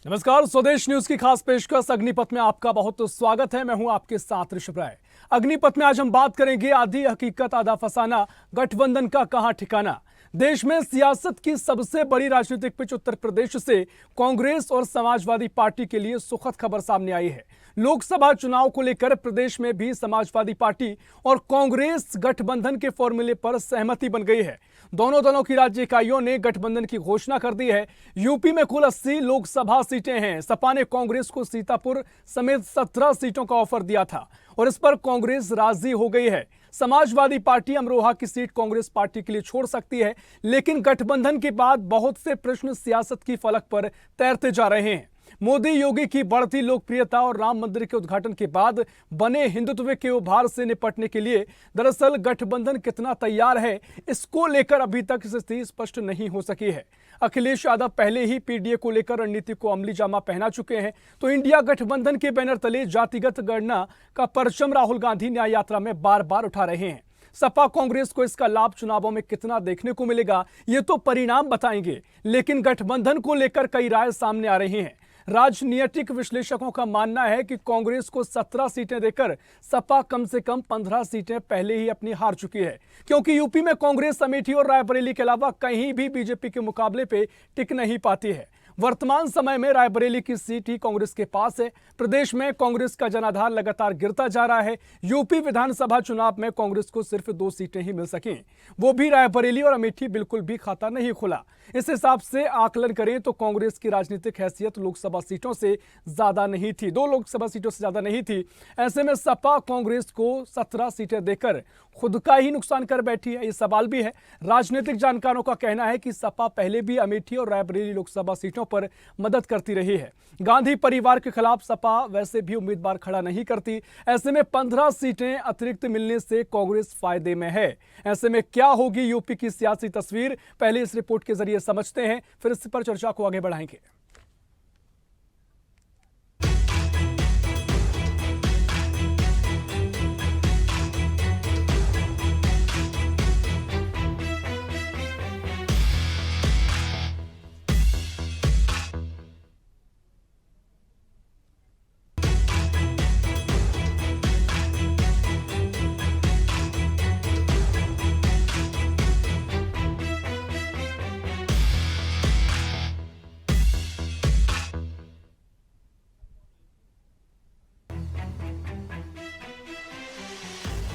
नमस्कार, स्वदेश न्यूज की खास पेशकश अग्निपथ में आपका बहुत स्वागत है। मैं हूं आपके साथ ऋषभ राय। अग्निपथ में आज हम बात करेंगे आधी हकीकत आधा फसाना, गठबंधन का कहां ठिकाना। देश में सियासत की सबसे बड़ी राजनीतिक पिच उत्तर प्रदेश से कांग्रेस और समाजवादी पार्टी के लिए सुखद खबर सामने आई है। लोकसभा चुनाव को लेकर प्रदेश में भी समाजवादी पार्टी और कांग्रेस गठबंधन के फॉर्मूले पर सहमति बन गई है। दोनों दलों की राज्य इकाइयों ने गठबंधन की घोषणा कर दी है। यूपी में कुल 80 लोकसभा सीटें हैं। सपा ने कांग्रेस को सीतापुर समेत 17 सीटों का ऑफर दिया था और इस पर कांग्रेस राजी हो गई है। समाजवादी पार्टी अमरोहा की सीट कांग्रेस पार्टी के लिए छोड़ सकती है, लेकिन गठबंधन के बाद बहुत से प्रश्न सियासत की फलक पर तैरते जा रहे हैं। मोदी योगी की बढ़ती लोकप्रियता और राम मंदिर के उद्घाटन के बाद बने हिंदुत्व के उभार से निपटने के लिए दरअसल गठबंधन कितना तैयार है, इसको लेकर अभी तक स्थिति स्पष्ट नहीं हो सकी है। अखिलेश यादव पहले ही पीडीए को लेकर रणनीति को अमली जामा पहना चुके हैं, तो इंडिया गठबंधन के बैनर तले जातिगत गणना का परचम राहुल गांधी न्याय यात्रा में बार बार उठा रहे हैं। सपा कांग्रेस को इसका लाभ चुनावों में कितना देखने को मिलेगा, ये तो परिणाम बताएंगे, लेकिन गठबंधन को लेकर कई राय सामने आ रही हैं। राजनीतिक विश्लेषकों का मानना है कि कांग्रेस को 17 सीटें देकर सपा कम से कम 15 सीटें पहले ही अपनी हार चुकी है, क्योंकि यूपी में कांग्रेस अमेठी और रायबरेली के अलावा कहीं भी बीजेपी के मुकाबले पे टिक नहीं पाती है। वर्तमान समय में रायबरेली की सीट ही कांग्रेस के पास है। प्रदेश में कांग्रेस का जनाधार लगातार गिरता जा रहा है। यूपी विधानसभा चुनाव में कांग्रेस को सिर्फ 2 सीटें ही मिल सकें, वो भी रायबरेली और अमेठी बिल्कुल भी खाता नहीं खुला। इस हिसाब से आकलन करें तो कांग्रेस की राजनीतिक हैसियत लोकसभा सीटों से ज्यादा नहीं थी, 2 लोकसभा सीटों से ज्यादा नहीं थी। ऐसे में सपा कांग्रेस को 17 सीटें देकर खुद का ही नुकसान कर बैठी है, ये सवाल भी है। राजनीतिक जानकारों का कहना है कि सपा पहले भी अमेठी और रायबरेली लोकसभा सीटों पर मदद करती रही है। गांधी परिवार के खिलाफ सपा वैसे भी उम्मीदवार खड़ा नहीं करती। ऐसे में 15 सीटें अतिरिक्त मिलने से कांग्रेस फायदे में है। ऐसे में क्या होगी यूपी की सियासी तस्वीर, पहले इस रिपोर्ट के जरिए समझते हैं, फिर इस पर चर्चा को आगे बढ़ाएंगे।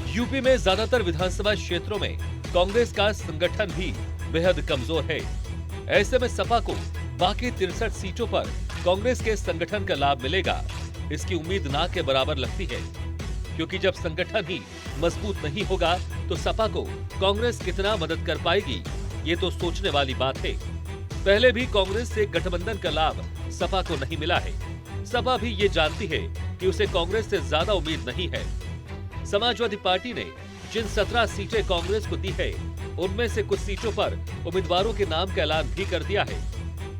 यूपी में ज्यादातर विधानसभा क्षेत्रों में कांग्रेस का संगठन भी बेहद कमजोर है। ऐसे में सपा को बाकी 63 सीटों पर कांग्रेस के संगठन का लाभ मिलेगा, इसकी उम्मीद ना के बराबर लगती है, क्योंकि जब संगठन ही मजबूत नहीं होगा तो सपा को कांग्रेस कितना मदद कर पाएगी, ये तो सोचने वाली बात है। पहले भी कांग्रेस से गठबंधन का लाभ सपा को नहीं मिला है। सपा भी ये जानती है कि उसे कांग्रेस से ज्यादा उम्मीद नहीं है। समाजवादी पार्टी ने जिन 17 सीटें कांग्रेस को दी है, उनमें से कुछ सीटों पर उम्मीदवारों के नाम का ऐलान भी कर दिया है,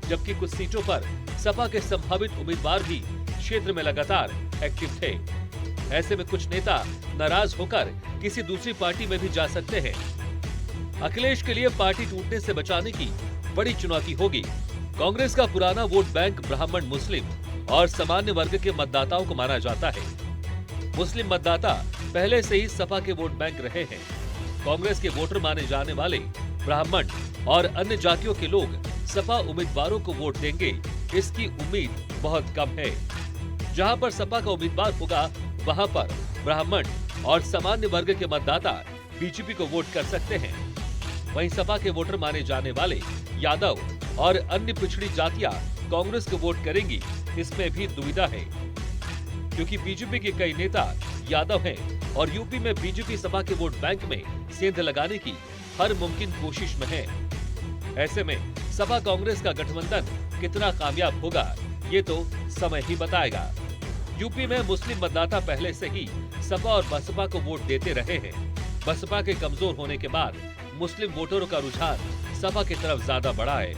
जबकि कुछ सीटों पर सपा के संभावित उम्मीदवार भी क्षेत्र में लगातार एक्टिव थे। ऐसे में कुछ नेता नाराज होकर किसी दूसरी पार्टी में भी जा सकते हैं। अखिलेश के लिए पार्टी टूटने से बचाने की बड़ी चुनौती होगी। कांग्रेस का पुराना वोट बैंक ब्राह्मण, मुस्लिम और सामान्य वर्ग के मतदाताओं को माना जाता है। मुस्लिम मतदाता पहले से ही सपा के वोट बैंक रहे हैं। कांग्रेस के वोटर माने जाने वाले ब्राह्मण और अन्य जातियों के लोग सपा उम्मीदवारों को वोट देंगे, इसकी उम्मीद बहुत कम है। जहां पर सपा का उम्मीदवार होगा, वहां पर ब्राह्मण और सामान्य वर्ग के मतदाता बीजेपी को वोट कर सकते हैं। वहीं सपा के वोटर माने जाने वाले यादव और अन्य पिछड़ी जातियां कांग्रेस को वोट करेंगी, इसमें भी दुविधा है, क्योंकि बीजेपी के कई नेता यादव हैं और यूपी में बीजेपी सपा के वोट बैंक में सेंध लगाने की हर मुमकिन कोशिश में है। ऐसे में सपा कांग्रेस का गठबंधन कितना कामयाब होगा, ये तो समय ही बताएगा। यूपी में मुस्लिम मतदाता पहले से ही सपा और बसपा को वोट देते रहे हैं। बसपा के कमजोर होने के बाद मुस्लिम वोटरों का रुझान सपा की तरफ ज्यादा बढ़ा है।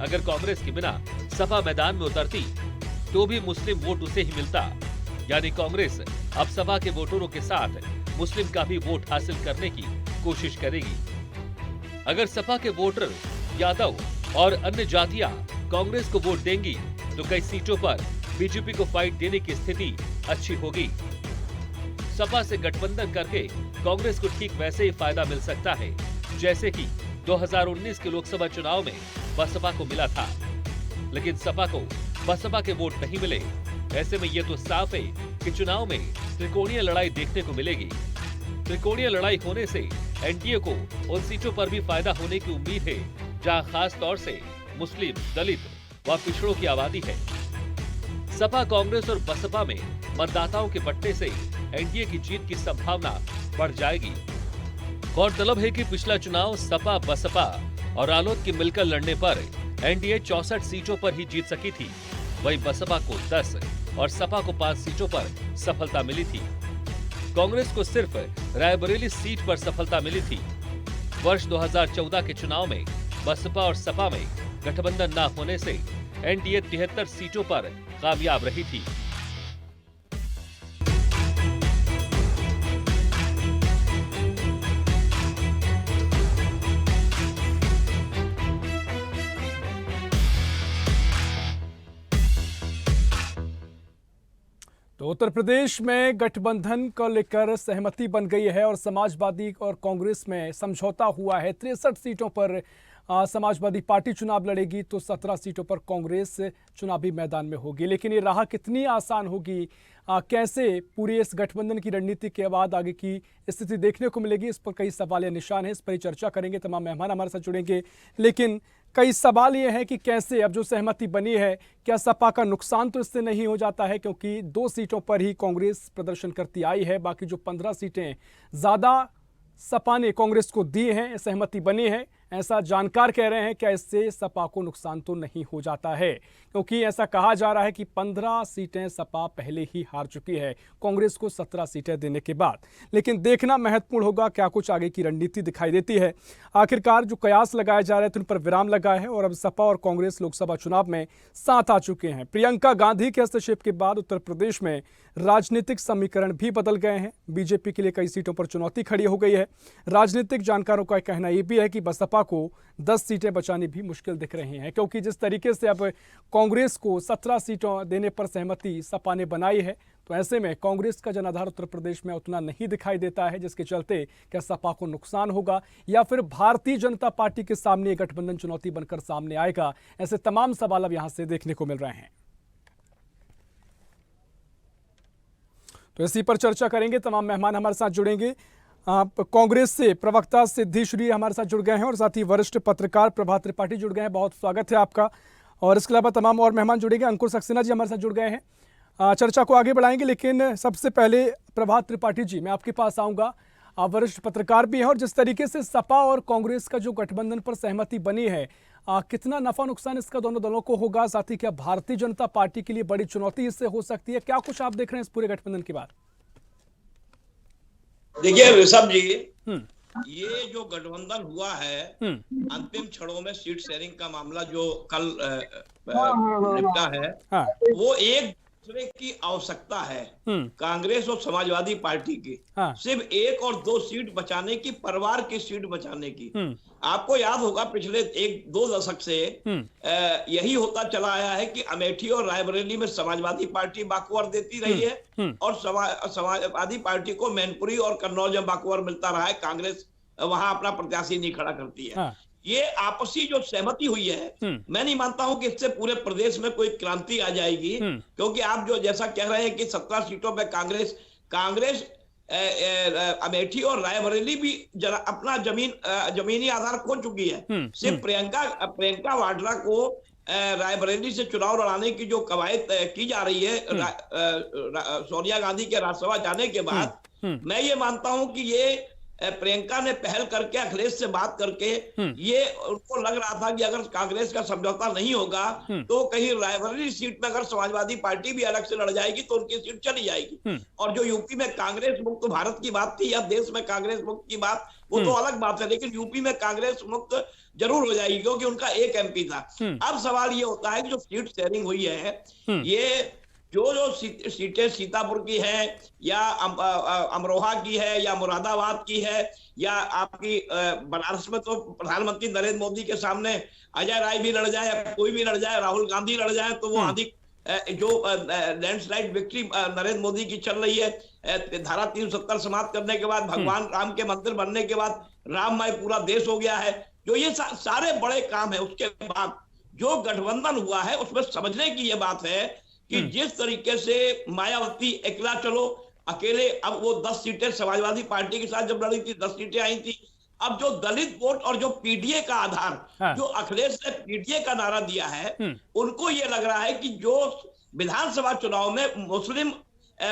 अगर कांग्रेस के बिना सपा मैदान में उतरती तो भी मुस्लिम वोट उसे ही मिलता, यानी कांग्रेस अब सपा के वोटरों के साथ मुस्लिम का भी वोट हासिल करने की कोशिश करेगी। अगर सपा के वोटर यादव और अन्य जातियां कांग्रेस को वोट देंगी तो कई सीटों पर बीजेपी को फाइट देने की स्थिति अच्छी होगी। सपा से गठबंधन करके कांग्रेस को ठीक वैसे ही फायदा मिल सकता है जैसे कि 2019 के लोकसभा चुनाव में बसपा को मिला था, लेकिन सपा को बसपा के वोट नहीं मिले। ऐसे में ये तो साफ है कि चुनाव में त्रिकोणीय लड़ाई देखने को मिलेगी। त्रिकोणीय लड़ाई होने से एनडीए को उन सीटों पर भी फायदा होने की उम्मीद है जहां खास तौर से मुस्लिम, दलित व पिछड़ों की आबादी है। सपा, कांग्रेस और बसपा में मतदाताओं के बंटने से एनडीए की जीत की संभावना बढ़ जाएगी। गौरतलब है कि पिछला चुनाव सपा, बसपा और रालोद के मिलकर लड़ने पर एनडीए 64 सीटों पर ही जीत सकी थी। वहीं बसपा को 10 और सपा को 5 सीटों पर सफलता मिली थी। कांग्रेस को सिर्फ रायबरेली सीट पर सफलता मिली थी। वर्ष 2014 के चुनाव में बसपा और सपा में गठबंधन न होने से एनडीए 73 सीटों पर कामयाब रही थी। तो उत्तर प्रदेश में गठबंधन को लेकर सहमति बन गई है और समाजवादी और कांग्रेस में समझौता हुआ है। 63 सीटों पर समाजवादी पार्टी चुनाव लड़ेगी तो 17 सीटों पर कांग्रेस चुनावी मैदान में होगी। लेकिन ये राह कितनी आसान होगी, कैसे पूरी इस गठबंधन की रणनीति के बाद आगे की स्थिति देखने को मिलेगी, इस पर कई सवाल या निशान है। इस पर चर्चा करेंगे, तमाम मेहमान हमारे साथ जुड़ेंगे। लेकिन कई सवाल ये हैं कि कैसे अब जो सहमति बनी है, क्या सपा का नुकसान तो इससे नहीं हो जाता है, क्योंकि 2 सीटों पर ही कांग्रेस प्रदर्शन करती आई है। बाकी जो 15 सीटें ज़्यादा सपा ने कांग्रेस को दी हैं, सहमति बनी है। ऐसा जानकार कह रहे हैं, क्या इससे सपा को नुकसान तो नहीं हो जाता है, क्योंकि ऐसा कहा जा रहा है कि 15 सीटें सपा पहले ही हार चुकी है कांग्रेस को 17 सीटें देने के बाद। लेकिन देखना महत्वपूर्ण होगा क्या कुछ आगे की रणनीति दिखाई देती है। आखिरकार जो कयास लगाए जा रहे थे उन पर विराम लगा है और अब सपा और कांग्रेस लोकसभा चुनाव में साथ आ चुके हैं। प्रियंका गांधी के हस्तक्षेप के बाद उत्तर प्रदेश में राजनीतिक समीकरण भी बदल गए हैं। बीजेपी के लिए कई सीटों पर चुनौती खड़ी हो गई है। राजनीतिक जानकारों का कहना यह भी है कि बसपा को 10 सीटें बचानी भी मुश्किल दिख रही हैं, क्योंकि जिस तरीके से अब कांग्रेस को 17 सीटों देने पर सहमति सपा ने बनाई है, तो ऐसे में कांग्रेस का जनाधार उत्तर प्रदेश में उतना नहीं दिखाई देता है, जिसके चलते क्या सपा को नुकसान होगा या फिर भारतीय जनता पार्टी के सामने ये गठबंधन चुनौती बनकर सामने आएगा। ऐसे तमाम सवाल अब यहां से देखने को मिल रहे हैं। तो इसी पर चर्चा करेंगे, तमाम मेहमान हमारे साथ जुड़ेंगे। कांग्रेस से प्रवक्ता सिद्धि श्री हमारे साथ जुड़ गए हैं और साथ ही वरिष्ठ पत्रकार प्रभात त्रिपाठी जुड़ गए हैं। बहुत स्वागत है आपका। और इसके अलावा तमाम और मेहमान जुड़ेंगे। अंकुर सक्सेना जी हमारे साथ जुड़ गए हैं। चर्चा को आगे बढ़ाएंगे, लेकिन सबसे पहले प्रभात त्रिपाठी जी, मैं आपके पास आऊँगा। आप वरिष्ठ पत्रकार भी हैं और जिस तरीके से सपा और कांग्रेस का जो गठबंधन पर सहमति बनी है, कितना नफा नुकसान इसका दोनों दलों को होगा, साथ ही क्या भारतीय जनता पार्टी के लिए बड़ी चुनौती इससे हो सकती है? क्या कुछ आप देख रहे हैं इस पूरे गठबंधन के बाद? देखिए ऋषभ जी, ये जो गठबंधन हुआ है अंतिम क्षणों में सीट शेयरिंग का मामला जो कल निपटा है, वो एक दूसरे की आवश्यकता है कांग्रेस और समाजवादी पार्टी की। सिर्फ 1 और 2 सीट बचाने की, परिवार की सीट बचाने की। आपको याद होगा पिछले 1-2 दशक से यही होता चला आया है कि अमेठी और रायबरेली में समाजवादी पार्टी बाकूवर देती रही है और समाजवादी पार्टी को मैनपुरी और कन्नौज में बाकूवर मिलता रहा है। कांग्रेस वहां अपना प्रत्याशी नहीं खड़ा करती है। ये आपसी जो सहमति हुई है, मैं नहीं मानता हूं कि इससे पूरे प्रदेश में कोई क्रांति आ जाएगी, क्योंकि आप जो जैसा कह रहे हैं कि 17 सीटों पे कांग्रेस अमेठी और रायबरेली भी अपना जमीनी आधार खो चुकी है। सिर्फ प्रियंका वाड्रा को रायबरेली से चुनाव लड़ाने की जो कवायद की जा रही है सोनिया गांधी के राज्यसभा जाने के बाद, मैं ये मानता हूं कि ये प्रियंका ने पहल करके अखिलेश से बात करके ये उनको लग रहा था कि अगर कांग्रेस का समझौता नहीं होगा तो कहीं रायबरेली सीट में अगर समाजवादी पार्टी भी अलग से लड़ जाएगी तो उनकी सीट चली जाएगी। और जो यूपी में कांग्रेस मुक्त भारत की बात थी या देश में कांग्रेस मुक्त की बात, वो तो अलग बात है, लेकिन यूपी में कांग्रेस मुक्त जरूर हो जाएगी क्योंकि उनका एक एमपी था। अब सवाल ये होता है कि जो सीट शेयरिंग हुई है, ये जो सीटें सीतापुर की है या अमरोहा की है या मुरादाबाद की है या आपकी बनारस में, तो प्रधानमंत्री नरेंद्र मोदी के सामने अजय राय भी लड़ जाए, कोई भी लड़ जाए, राहुल गांधी लड़ जाए, तो वो अधिक जो लैंडस्लाइड विक्ट्री नरेंद्र मोदी की चल रही है। धारा 370 समाप्त करने के बाद, भगवान राम के मंदिर बनने के बाद राममय पूरा देश हो गया है। जो ये सारे बड़े काम है, उसके बाद जो गठबंधन हुआ है उसमें समझने की ये बात है कि जिस तरीके से मायावती अकेला चलो अकेले, अब वो 10 सीटें समाजवादी पार्टी के साथ जब लड़ी थी 10 सीटें आई थी। अब जो दलित वोट और जो पीडीए का आधार, जो अखिलेश ने पीडीए का नारा दिया है, उनको ये लग रहा है कि जो विधानसभा चुनाव में मुस्लिम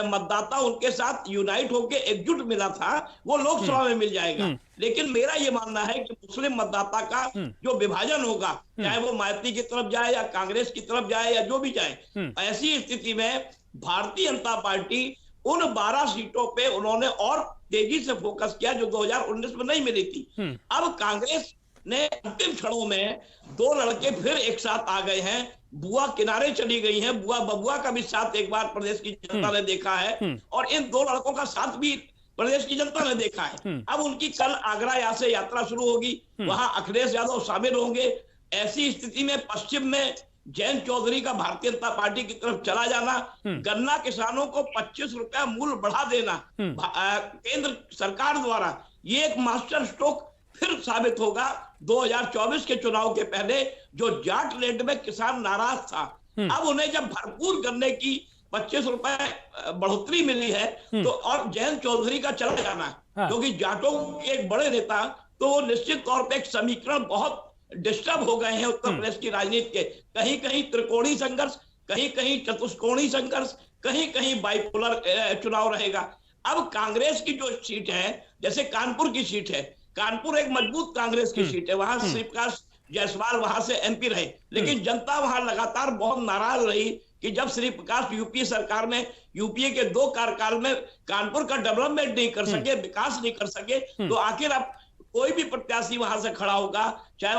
मतदाता उनके साथ यूनाइट होकर एकजुट मिला था, वो लोकसभा में मिल जाएगा। लेकिन मेरा ये मानना है कि मुस्लिम मतदाता का जो विभाजन होगा, चाहे वो मायावती की तरफ जाए या कांग्रेस की तरफ जाए या जो भी जाए, ऐसी स्थिति में भारतीय जनता पार्टी उन 12 सीटों पे उन्होंने और तेजी से फोकस किया जो 2019 में नहीं मिली थी। अब कांग्रेस ने अंतिम क्षणों में 2 लड़के फिर एक साथ आ गए हैं। बुआ किनारे चली गई है, बुआ बबुआ का भी साथ एक बार प्रदेश की जनता ने देखा है और इन 2 लड़कों का साथ भी प्रदेश की जनता ने देखा है। अब उनकी कल आगरा यहाँ से यात्रा शुरू होगी, वहां अखिलेश यादव शामिल होंगे। ऐसी स्थिति में पश्चिम में जयंत चौधरी का भारतीय जनता पार्टी की तरफ चला जाना, गन्ना किसानों को 25 रुपया मूल्य बढ़ा देना केंद्र सरकार द्वारा, ये एक मास्टर स्ट्रोक फिर साबित होगा। 2024 के चुनाव के पहले जो जाट लैंड में किसान नाराज था, अब उन्हें जब भरपूर गन्ने की 25 रुपए बढ़ोतरी मिली है, तो और जयंत चौधरी का चला जाना, क्योंकि जाटों के एक बड़े नेता, तो वो निश्चित तौर पर एक समीकरण बहुत डिस्टर्ब हो गए हैं उत्तर प्रदेश की राजनीति के। कहीं कहीं त्रिकोणीय संघर्ष, कहीं कहीं चतुष्कोणीय संघर्ष, कहीं कहीं बाइपोलर चुनाव रहेगा। अब कांग्रेस की जो सीट है, जैसे कानपुर की सीट है, कानपुर एक मजबूत कांग्रेस की सीट है, वहां श्री प्रकाश जायसवाल वहां से एमपी रहे, लेकिन जनता वहां लगातार बहुत नाराज रही कि जब श्री प्रकाश यूपीए सरकार में, यूपीए के 2 कार्यकाल में कानपुर का डेवलपमेंट नहीं कर सके, विकास नहीं कर सके, तो आखिर अब कोई भी प्रत्याशी वहां से खड़ा होगा, चाहे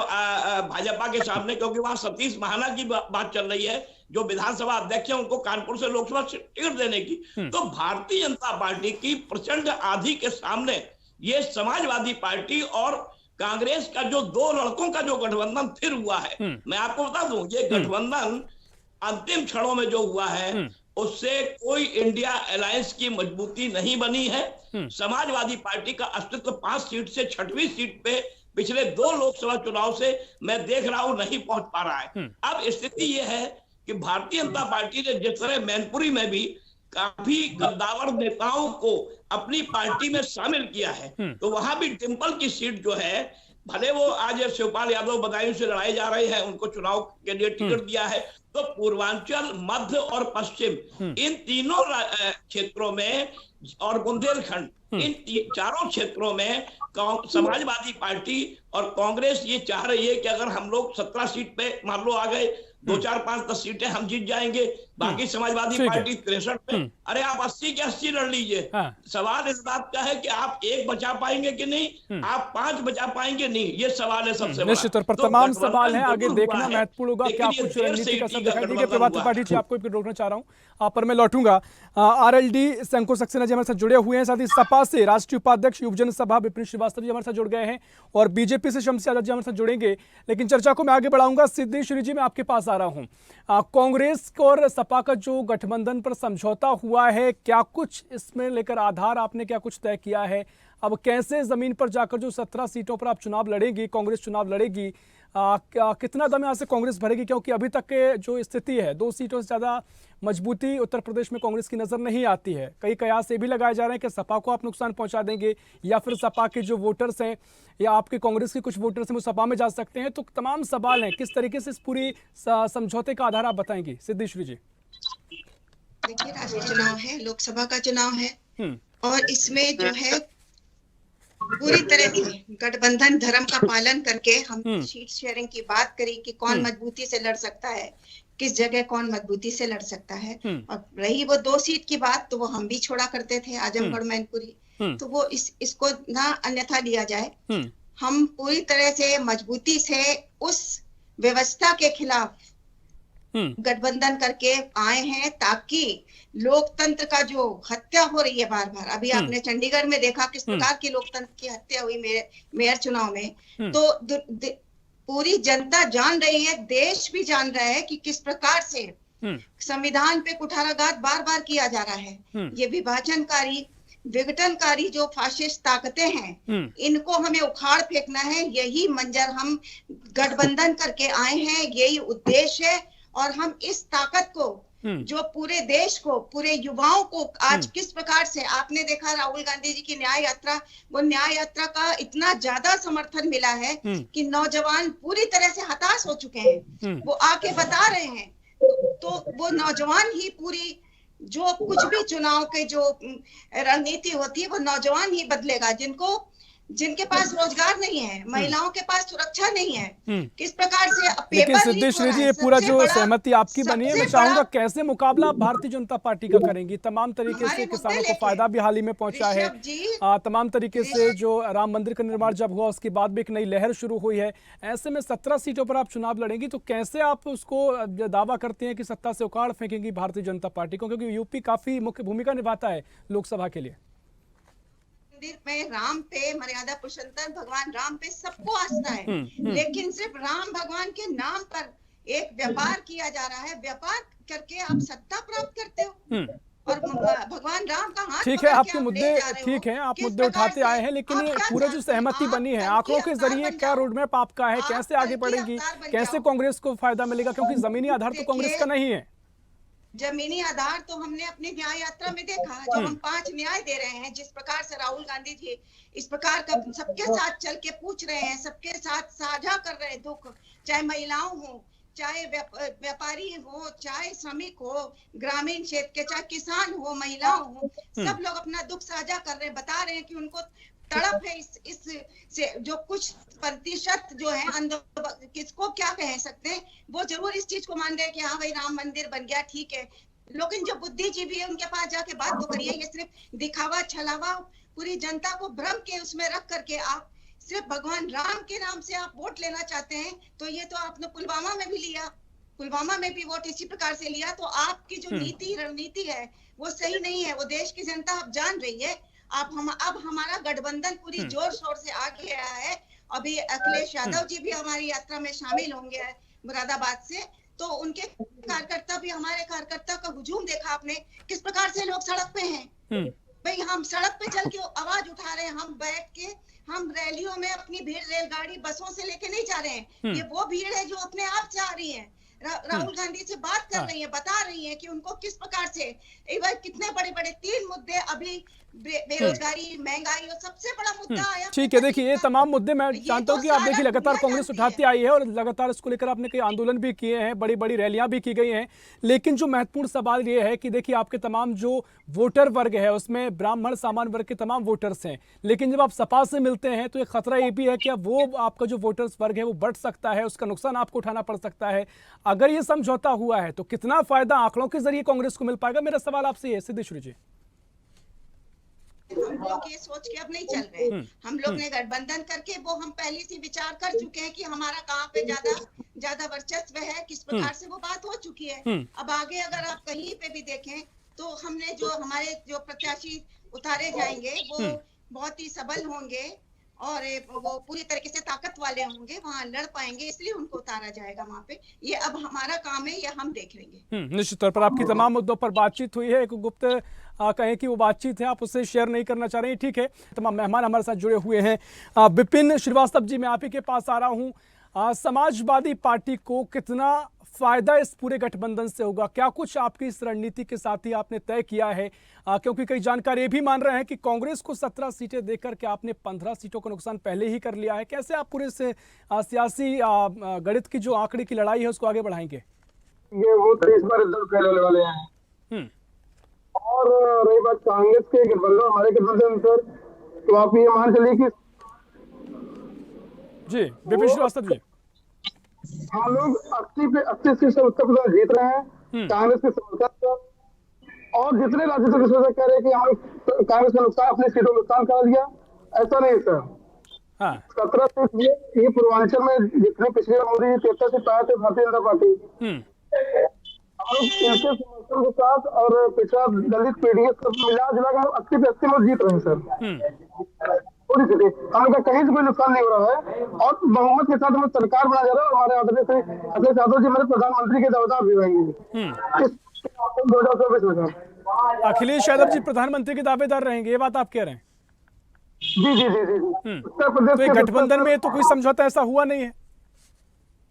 भाजपा के सामने, क्योंकि वहां सतीश महाना की बात चल रही है, जो विधानसभा अध्यक्ष है, उनको कानपुर से लोकसभा टिकट देने की। तो भारतीय जनता पार्टी की प्रचंड आंधी के सामने ये समाजवादी पार्टी और कांग्रेस का जो 2 लड़कों का जो गठबंधन फिर हुआ है, मैं आपको बता दूं, ये गठबंधन अंतिम क्षणों में जो हुआ है उससे कोई इंडिया अलायंस की मजबूती नहीं बनी है। समाजवादी पार्टी का अस्तित्व 5 सीट से 6वीं सीट पे पिछले 2 लोकसभा चुनाव से मैं देख रहा हूं नहीं पहुंच पा रहा है। अब स्थिति यह है कि भारतीय जनता पार्टी ने जिस तरह मैनपुरी में भी काफी गद्दावर नेताओं को अपनी पार्टी में शामिल किया है, तो वहां भी डिंपल की सीट जो है, भले वो आज शिवपाल यादव बदायूं से लड़ाई जा रहे हैं, उनको चुनाव के लिए टिकट दिया है, तो पूर्वांचल, मध्य और पश्चिम, इन तीनों क्षेत्रों में और बुंदेलखंड, इन चारों क्षेत्रों में समाजवादी पार्टी और कांग्रेस ये चाह रही है कि अगर हम लोग 17 सीट पे मान लो आ गए, 2, 4, 5, 10 सीटें हम जीत जाएंगे, बाकी समाजवादी पार्टी 63 पे, अरे आप 80 के 80 लड़ लीजिए। सवाल इस बात का है कि आप 1 बचा पाएंगे कि नहीं, आप 5 बचा पाएंगे नहीं, ये सवाल है सबसे बड़ा। निश्चित तौर पर तमाम सवाल हैं, आगे देखना महत्वपूर्ण होगा क्या कुछ रणनीति का सब दिखाई देगी। प्रभात त्रिपाठी जी, आपको रोकना चाह रहा हूं, पर मैं लौटूंगा। आरएलडी से अंकुर सक्सेना जी हमारे साथ जुड़े हुए हैं, साथ ही सपा से राष्ट्रीय उपाध्यक्ष युवजन सभा विपिन श्रीवास्तव जी हमारे साथ जुड़ गए हैं, और बीजेपी से शम्सी आजाद जी हमारे साथ जुड़ेंगे। लेकिन चर्चा को मैं आगे बढ़ाऊंगा। सिद्धेश्वरी जी, मैं आपके पास आ रहा हूं। कांग्रेस और सपा का जो गठबंधन पर समझौता हुआ है, क्या कुछ इसमें लेकर आधार आपने क्या कुछ तय किया है? अब कैसे जमीन पर जाकर जो 17 सीटों पर आप चुनाव लड़ेगी, कांग्रेस चुनाव लड़ेगी, कितना दम यहाँ से कांग्रेस भरेगी? क्योंकि अभी तक के जो स्थिति है, 2 सीटों से ज्यादा मजबूती उत्तर प्रदेश में कांग्रेस की नजर नहीं आती है। कई कयास ये भी लगाए जा रहे हैं कि सपा को आप नुकसान पहुंचा देंगे, या फिर सपा के जो वोटर्स हैं या आपके कांग्रेस के कुछ वोटर्स हैं वो सपा में जा सकते हैं। तो तमाम सवाल हैं, किस तरीके से इस पूरी समझौते का आधार आप बताएंगे सिद्धेश्वरी जी? देखिए, राष्ट्रीय चुनाव है, लोकसभा का चुनाव है, और इसमें जो है पूरी तरह से गठबंधन धर्म का पालन करके हम सीट शेयरिंग की बात करी कि कौन मजबूती से लड़ सकता है, किस जगह कौन मजबूती से लड़ सकता है। और रही वो 2 सीट की बात, तो वो हम भी छोड़ा करते थे, आजमगढ़, मैनपुरी, तो वो इसको ना अन्यथा लिया जाए। हम पूरी तरह से मजबूती से उस व्यवस्था के खिलाफ गठबंधन करके आए हैं ताकि लोकतंत्र का जो हत्या हो रही है बार बार, अभी आपने चंडीगढ़ में देखा किस प्रकार की लोकतंत्र की हत्या हुई मेयर चुनाव में, तो पूरी जनता जान रही है, देश भी जान रहा है कि किस प्रकार से संविधान पे कुठाराघात बार बार किया जा रहा है। ये विभाजनकारी विघटनकारी जो फाशिस्ट ताकतें हैं, इनको हमें उखाड़ फेंकना है। यही मंजर हम गठबंधन करके आए हैं, यही उद्देश्य है। और हम इस ताकत को जो पूरे देश को, पूरे युवाओं को आज किस प्रकार से आपने देखा राहुल गांधी जी की न्याय यात्रा, वो न्याय यात्रा का इतना ज्यादा समर्थन मिला है कि नौजवान पूरी तरह से हताश हो चुके हैं। वो आके बता रहे हैं, तो वो नौजवान ही पूरी जो कुछ भी चुनाव के जो रणनीति होती है वो नौजवान ही बदलेगा, जिनके पास रोजगार नहीं है, महिलाओं के पास सुरक्षा नहीं है, किस प्रकार से लेकिन सिद्धेश्वरी जी, ये पूरा जो सहमति आपकी बनी है, मैं चाहूंगा कैसे मुकाबला भारतीय जनता पार्टी का करेंगी? तमाम तरीके से किसानों को फायदा भी हाल ही में पहुंचा है, तमाम तरीके से जो राम मंदिर का निर्माण जब हुआ उसके बाद भी एक नई लहर शुरू हुई है। ऐसे में 17 सीटों पर आप चुनाव लड़ेंगी, तो कैसे आप उसको दावा करते हैं कि सत्ता से उखाड़ फेंकेंगी भारतीय जनता पार्टी को, क्योंकि यूपी काफी मुख्य भूमिका निभाता है लोकसभा के लिए? मंदिर में राम पे, मर्यादा पुरुषोत्तम भगवान राम पे सबको आस्था है, लेकिन सिर्फ राम भगवान के नाम पर एक व्यापार किया जा रहा है। व्यापार करके आप सत्ता प्राप्त करते हो और भगवान राम का हाथ ठीक है, आपके मुद्दे ठीक है, आप मुद्दे उठाते आए हैं, लेकिन ये पूरा जो सहमति बनी है आंकड़ों के जरिए, क्या रोड मैप आपका है, कैसे आगे बढ़ेगी, कैसे कांग्रेस को फायदा मिलेगा? क्योंकि जमीनी आधार तो कांग्रेस का नहीं है। जमीनी आधार तो हमने अपनी न्याय यात्रा में देखा, जो हम 5 न्याय दे रहे हैं, जिस प्रकार से राहुल गांधी जी इस प्रकार का सबके साथ चल के पूछ रहे हैं, सबके साथ साझा कर रहे हैं दुख, चाहे महिलाओं हो, चाहे व्यापारी हो, चाहे श्रमिक हो, ग्रामीण क्षेत्र के, चाहे किसान हो, महिलाओं हो, सब लोग अपना दुख साझा कर रहे हैं, बता रहे हैं कि उनको तड़प है इस से जो कुछ प्रतिशत जो है किसको क्या कह सकते हैं, वो जरूर इस चीज को मान रहे हैं कि हाँ भाई राम मंदिर बन गया, ठीक है। लेकिन जो बुद्धिजीवी है उनके पास जाके बात तो करिए। ये सिर्फ दिखावा, छलावा, पूरी जनता को भ्रम के उसमें रख करके आप सिर्फ भगवान राम के नाम से आप वोट लेना चाहते हैं, तो ये तो आपने पुलवामा में भी लिया, पुलवामा में भी वोट इसी प्रकार से लिया। तो आपकी जो नीति रणनीति है वो सही नहीं है, वो देश की जनता अब जान रही है। अब हमारा गठबंधन पूरी जोर शोर से आ गया है। अभी अखिलेश यादव जी भी हमारी यात्रा में शामिल होंगे मुरादाबाद से, तो उनके कार्यकर्ता भी, हमारे कार्यकर्ता का हुजूम देखा आपने, किस प्रकार से लोग सड़क पे हैं। भाई हम सड़क पे चल के आवाज उठा रहे हैं, हम बैठ के हम रैलियों में अपनी भीड़ रेलगाड़ी बसों से लेके नहीं जा रहे हैं, ये वो भीड़ है जो अपने आप से आ रही है, राहुल गांधी से बात कर रही है, बता रही है कि उनको किस प्रकार से कितने बड़े बड़े 3 मुद्दे अभी बेरोजगारी, महंगाई और सबसे बड़ा मुद्दा आया। ठीक है, देखिए ये तमाम मुद्दे मैं जानता हूँ कि आप देखिए लगातार कांग्रेस उठाती आई है और लगातार इसको लेकर आपने कई आंदोलन भी किए हैं, बड़ी बड़ी रैलियां भी की गई हैं, लेकिन जो महत्वपूर्ण सवाल ये है कि देखिए आपके तमाम जो वोटर वर्ग है उसमें ब्राह्मण सामान्य वर्ग के तमाम वोटर्स हैं, लेकिन जब आप सपा से मिलते हैं तो एक खतरा ये भी है कि अब वो आपका जो वोटर्स वर्ग है वो बढ़ सकता है, उसका नुकसान आपको उठाना पड़ सकता है। अगर ये समझौता हुआ है तो कितना फायदा आंकड़ों के जरिए कांग्रेस को मिल पाएगा? मेरा सवाल आपसे ये है सिद्धेश्वरी जी। हम लोग ये सोच के अब नहीं चल रहे, हम लोग ने गठबंधन करके वो हम पहले से विचार कर चुके हैं कि हमारा कहाँ पे ज्यादा वर्चस्व है, किस प्रकार से वो बात हो चुकी है। अब आगे अगर आप कहीं पे भी देखें तो हमने जो हमारे जो प्रत्याशी उतारे जाएंगे वो बहुत ही सबल होंगे और वो पूरी तरीके से ताकत वाले होंगे, वहां लड़ पाएंगे, इसलिए उनको उतारा जाएगा वहां पे। ये अब हमारा काम है, ये हम देख लेंगे। निश्चित तौर पर आपकी तमाम मुद्दों पर बातचीत हुई है, एक गुप्त कहें कि वो बातचीत है, आप उससे शेयर नहीं करना चाह रहे हैं, ठीक है। तमाम मेहमान हमारे साथ जुड़े हुए हैं। विपिन श्रीवास्तव जी, मैं आप ही के पास आ रहा हूँ। समाजवादी पार्टी को कितना फायदा इस पूरे गठबंधन से होगा? क्या कुछ आपकी इस रणनीति के साथ ही आपने तय किया है? क्योंकि कई जानकार ये भी मान रहे हैं कि कांग्रेस को 17 सीटें देकर के आपने 15 सीटों का नुकसान पहले ही कर लिया है। कैसे आप पूरे से सियासी गणित की जो आंकड़े की लड़ाई है उसको आगे बढ़ाएंगे? ये वो तो इस बार इधर फेल होने वाले हैं। और रही बात कांग्रेस के गठबंधन, हमारे गठबंधन सर, तो आप ये मान चलिए कि जी विपिन श्रीवास्तव जी, हम लोग 80 सीट से उत्तर प्रदेश जीत रहे हैं कांग्रेस के समर्थन पर। और जितने राजनीतिक विश्लेषक कह रहे हैं कि हम कांग्रेस का नुकसान, अपनी सीटों का नुकसान करा दिया, ऐसा नहीं सर। 17 सीट ये पूर्वांचल में जितने पिछले मोदी 73 सीट पाए थे भारतीय जनता पार्टी, हम लोग इनके समर्थन के साथ और पिछड़ा दलित पीडीएफ सब मिला जुला कर 80 पे 80 वोट जीत रहे हैं सर। पूरी स्थिति हम लोग का कहीं से कोई नुकसान नहीं हो रहा है और बहुमत के साथ हम सरकार बना जा रहा है और हमारे आदरणीय श्री अखिलेश यादव जी हमारे प्रधानमंत्री के दावेदार भी रहेंगे 2024 में सर। अखिलेश यादव जी प्रधानमंत्री के दावेदार रहेंगे, ये बात आप कह रहे हैं? जी जी जी जी जी। उत्तर तो प्रदेश ये के गठबंधन में तो कोई समझौता ऐसा हुआ नहीं है।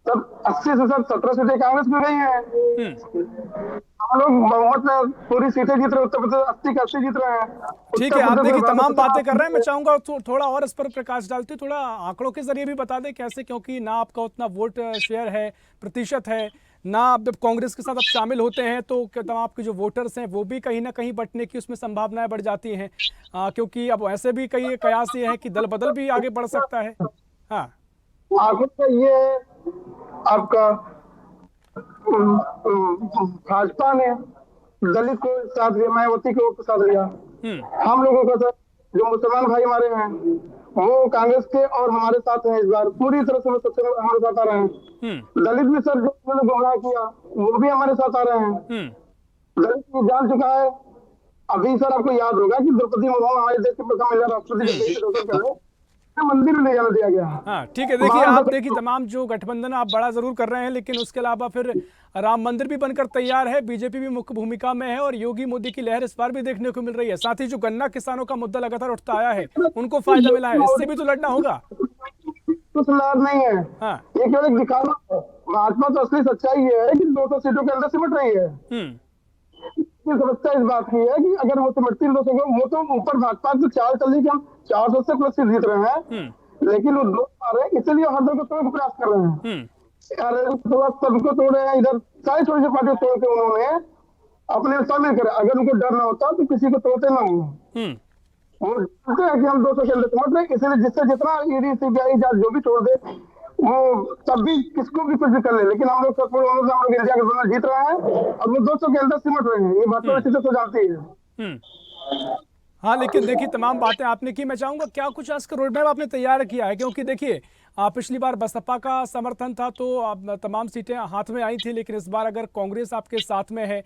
सब 80 से सब 17 सीटें कांग्रेस में गई हैं। हम लोग बहुमत में पूरी सीटें जीत रहे हैं, उत्तर प्रदेश 80 का 80 जीत रहे हैं। ठीक है, आप देखिए तमाम बातें कर रहे हैं, मैं चाहूंगा थोड़ा और इस पर प्रकाश डालते, थोड़ा आंकड़ों के जरिए भी बता दें कैसे, क्योंकि ना आपका उतना वोट शेयर है, प्रतिशत है, ना आप जब कांग्रेस के साथ आप शामिल होते हैं तो क्या आपके जो वोटर्स हैं वो भी कहीं ना कहीं बंटने की उसमें संभावनाएं बढ़ जाती हैं, क्योंकि अब ऐसे भी कई कयास ये है कि दल बदल भी आगे बढ़ सकता है। हाँ, आगे का ये आपका भाजपा ने दलित को साथ लिया, मायावती को साथ लिया। हम लोगों का सर जो मुसलमान भाई हमारे हैं वो कांग्रेस के और हमारे साथ हैं, इस बार पूरी तरह से वो सबसे हमारे साथ आ रहे हैं। दलित भी सर जो उन्होंने गुमराह किया वो भी हमारे साथ आ रहे हैं। दलित भी जान चुका है। अभी सर आपको याद होगा कि द्रौपदी मुर्मू हमारे देश के प्रथम महिला राष्ट्रपति मंदिर में ले जाना दिया गया। हाँ ठीक है, देखिए आप देखिए तमाम जो गठबंधन आप बड़ा जरूर कर रहे हैं, लेकिन उसके अलावा फिर राम मंदिर भी बनकर तैयार है, बीजेपी भी मुख्य भूमिका में है और योगी मोदी की लहर इस बार भी देखने को मिल रही है। साथ ही जो गन्ना किसानों का मुद्दा लगातार उठता आया है उनको फायदा मिला है, इससे भी तो लड़ना होगा। कुछ लाभ नहीं है। हाँ। ये केवल एक दिखावा है। भाजपा तो असली सच्चाई ये है कि 200 सीटों के अंदर सिमट रही है। समस्या इस बात की है कि अगर वो सिमटती है वो तो ऊपर भाजपा की चाल चल रही कि हम 400 से प्लस सीट जीत रहे हैं, लेकिन वो 2 पा रहे हैं, इसलिए हर दल को तोड़ने का प्रयास कर रहे हैं। अरे सबको तोड़ रहे हैं, इधर सारी छोटी छोटी पार्टी तोड़ के उन्होंने अपने शामिल करे। अगर उनको डर ना होता तो किसी को तोड़ते ना वो जानते हैं कि हम 200 के अंदर सिमट रहे, इसलिए जिससे जितना ईडी सीबीआई जो भी छोड़ दे वो तब भी किसको भी कुछ भी कर ले, लेकिन हम लोग हम लोग इंडिया गठबंधन जीत रहे हैं और वो 200 के अंदर सिमट रहे हैं। ये भाजपा अच्छे से तो जानती है। हाँ, लेकिन देखिए तमाम बातें आपने की, मैं चाहूंगा क्या कुछ आज का रोड मैप आपने तैयार किया है, क्योंकि देखिए पिछली बार बसपा का समर्थन था तो तमाम सीटें हाथ में आई थी, लेकिन इस बार अगर कांग्रेस आपके साथ में है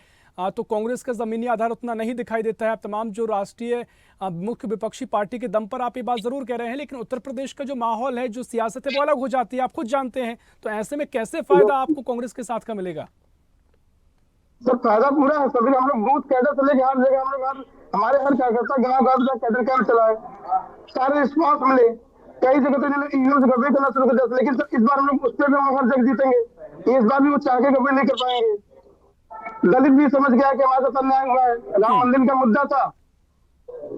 तो कांग्रेस का जमीनी आधार उतना नहीं दिखाई देता है। अब तमाम जो राष्ट्रीय मुख्य विपक्षी पार्टी के दम पर आप ये बात जरूर कह रहे हैं, लेकिन उत्तर प्रदेश का जो माहौल है, जो सियासत है वो अलग हो जाती है, आप खुद जानते हैं। तो ऐसे में कैसे फायदा आपको कांग्रेस के साथ का मिलेगा? सर फायदा पूरा है। सभी हम लोग बूथ कैडर से लेकर हर जगह हम लोग हमारे हर कार्यकर्ता गाँव गाँव कैडर कैंप चलाए, सारे रिस्पॉन्स मिले। कई जगह तो ईवीएम से गड़बड़ी करना शुरू कर दिया, लेकिन सर इस बार हम लोग उस पर भी हम हर जगह जीतेंगे। इस बार भी वो चाह के गड़बड़ी नहीं कर पाएंगे। दलित भी समझ गया कि हमारे साथ अन्याय हुआ है, राम मंदिर का मुद्दा था।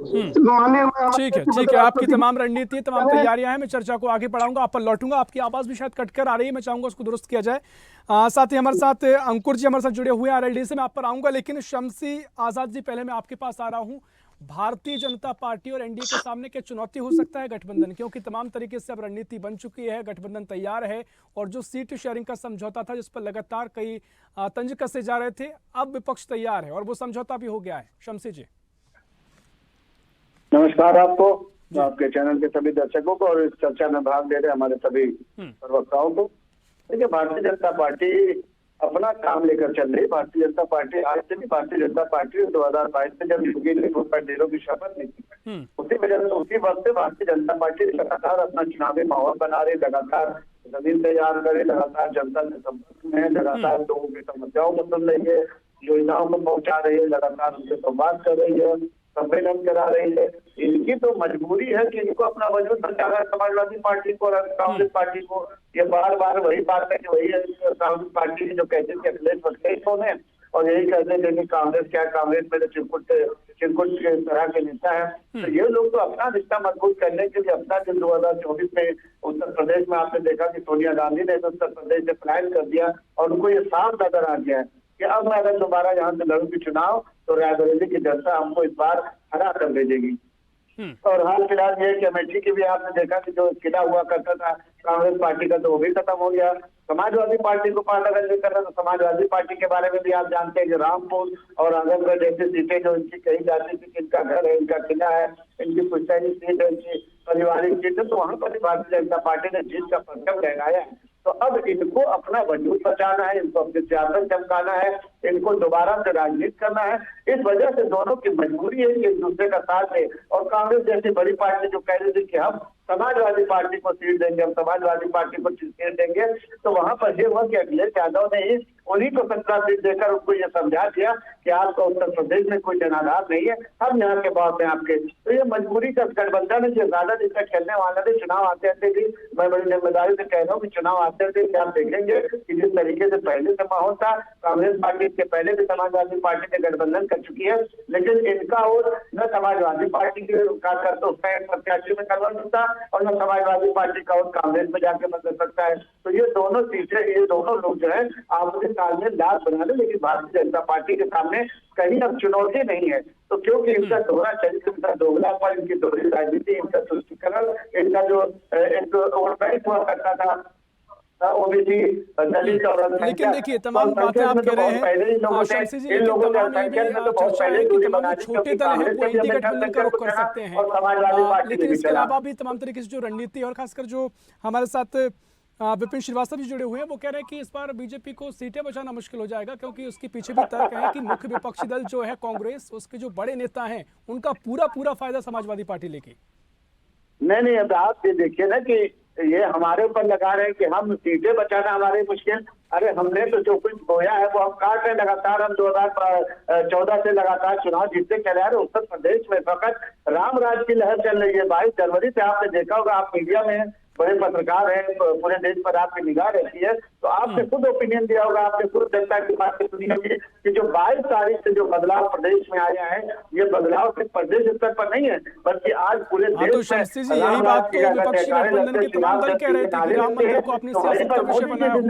ठीक है, आपकी तमाम रणनीति, तमाम तैयारियां हैं। मैं चर्चा को आगे बढ़ाऊंगा, आप पर लौटूंगा। आपकी आवाज भी शायद कटकर आ रही है, मैं चाहूंगा उसको दुरुस्त किया जाए। साथ ही हमारे साथ अंकुर जी हमारे साथ जुड़े हुए हैं आरएलडी से, मैं आप पर आऊंगा, लेकिन शमसी आजाद जी पहले मैं आपके पास आ रहा हूं। भारतीय जनता पार्टी और एनडीए के सामने क्या चुनौती हो सकता है गठबंधन, क्योंकि तमाम तरीके से अब रणनीति बन चुकी है, गठबंधन तैयार है और जो सीट शेयरिंग का समझौता था जिस पर लगातार कई तंज कसे जा रहे थे, अब विपक्ष तैयार है और वो समझौता भी हो गया है। शमसी जी नमस्कार आपको, आपके चैनल के सभी दर्शकों को और इस चर्चा में भाग ले रहे हमारे सभी प्रवक्ताओं को। देखिए भारतीय जनता पार्टी अपना काम लेकर चल रही। भारतीय जनता पार्टी आज से भी भारतीय जनता पार्टी 2022 में जब योगी ने 2.0 की शपथ ली थी उसी वजह से उसी वक्त से भारतीय जनता पार्टी लगातार अपना चुनावी माहौल बना रही, लगातार जमीन तैयार करे, लगातार जनता से संपर्क में है, लगातार लोगों की समस्याओं को सुन रही है, योजनाओं को पहुंचा रही है, लगातार उनसे संवाद कर रही है, सम्मेलन करा रही है। इनकी तो मजबूरी है कि इनको अपना वजूद बचाना है। समाजवादी पार्टी को और कांग्रेस पार्टी को ये बार बार वही बात है कि वही कांग्रेस पार्टी जो कहते थे अखिलेश पटेल ने, और यही कहते थे कि कांग्रेस क्या, कांग्रेस में तो चिरकुट के तरह के नेता है। तो ये लोग तो अपना रिश्ता मजबूत करने के लिए अपना जो 2024 में उत्तर प्रदेश में आपने देखा कि सोनिया गांधी ने तो उत्तर प्रदेश से प्लान कर दिया और उनको ये साफ नजर आ गया है कि अब मैं अगर दोबारा यहाँ से लड़ूंगी चुनाव तो रायबरेली की जनता हमको इस बार हरा कर भेजेगी। और हाल फिलहाल ये कि अमेठी की भी आपने देखा कि जो किला हुआ करता था कांग्रेस पार्टी का तो वो भी खत्म हो गया। समाजवादी पार्टी को पार्ट अगर नहीं करना तो समाजवादी पार्टी के बारे में भी आप जानते हैं कि रामपुर और आजमगढ़ जैसी सीटें जो इनकी कही जाती थी कि इनका घर है, इनका किला है, इनकी पुश्तैनी सीट है, इनकी पारिवारिक सीट है, तो वहां पर भी भारतीय जनता पार्टी ने जीत का परचम लहराया है। तो अब इनको अपना वजूद बचाना है, इनको अपनी सियासत चमकाना है, इनको दोबारा से राजनीति करना है। इस वजह से दोनों की मजबूरी है कि एक दूसरे का साथ दे। और कांग्रेस जैसी बड़ी पार्टी जो कह रही थी कि हम समाजवादी पार्टी को सीट देंगे, हम समाजवादी पार्टी को सीट देंगे, तो वहां पर यह हुआ कि अखिलेश यादव ने उन्हीं को 17 सीट देकर उनको ये समझा दिया कि आपका उत्तर प्रदेश में कोई जनाधार नहीं है, हम यहाँ के बॉस हैं आपके। तो ये मजबूरी का गठबंधन है जो ज्यादा दिन तक खेलने वाला थे। चुनाव आते आते भी मैं बड़ी जिम्मेदारी से कह रहा हूँ कि चुनाव आते आते कि आप देखेंगे कि जिस तरीके से पहले से माहौल था, कांग्रेस पार्टी इसके पहले भी समाजवादी पार्टी से गठबंधन कर चुकी है, लेकिन इनका और न समाजवादी पार्टी के प्रत्याशी में कन्वर्ट होता और न समाजवादी पार्टी का और कांग्रेस में जाके बदल सकता है। तो ये दोनों सीटें, ये दोनों लोग जो है आपके तालमेल दास बना ले, लेकिन भारतीय जनता पार्टी के सामने कहीं अब चुनौती नहीं है। तो क्योंकि इनका दोहरा चरित्र, इनका दोगलापन, इनकी दोहरी राजनीति, इनका तुष्टिकरण, इनका जो एक वोट बैंक हुआ करता था ओबीसी दलित और लेकिन देखिए तमाम बातें आप कह रहे हैं शमसी जी, लेकिन तमाम ये भी चर्चा है कि तमाम छोटे दल हैं वो एनडीए गठबंधन का रुख कर सकते हैं, लेकिन इसके अलावा भी तमाम तरीके से जो रणनीति और खासकर जो हमारे साथ विपिन श्रीवास्तव जी जुड़े हुए हैं वो कह रहे हैं कि इस बार बीजेपी को सीटें बचाना मुश्किल हो जाएगा, क्योंकि उसके पीछे भी तर्क है कि मुख्य विपक्षी दल जो है कांग्रेस, उसके जो बड़े नेता हैं उनका पूरा फायदा समाजवादी पार्टी लेगी। नहीं, अब आप ये देखिए ना कि ये हमारे ऊपर लगा रहे हैं कि हम सीटें बचाना हमारे मुश्किल। अरे हमने तो जो कुछ बोया है वो हम काट रहे लगातार। हम 2014 से लगातार चुनाव जीतते चले आ रहे। उत्तर प्रदेश में फकत राम राज की लहर चल रही है। 22 जनवरी से आपने देखा होगा, आप मीडिया में बड़े पत्रकार हैं, पूरे देश पर आपकी निगाह रहती है, तो आपने खुद ओपिनियन दिया होगा, आपने खुद जनता की बात सुनी होगी कि जो 22 तारीख से जो बदलाव प्रदेश में आया है, ये बदलाव सिर्फ प्रदेश स्तर पर नहीं है बल्कि आज पूरे देश तो शमसी जी यही बात तो विपक्षी गठबंधन के तमाम दल कह रहे थे कि राम मंदिर को अपनी सियासत का विषय बनाया हुआ है।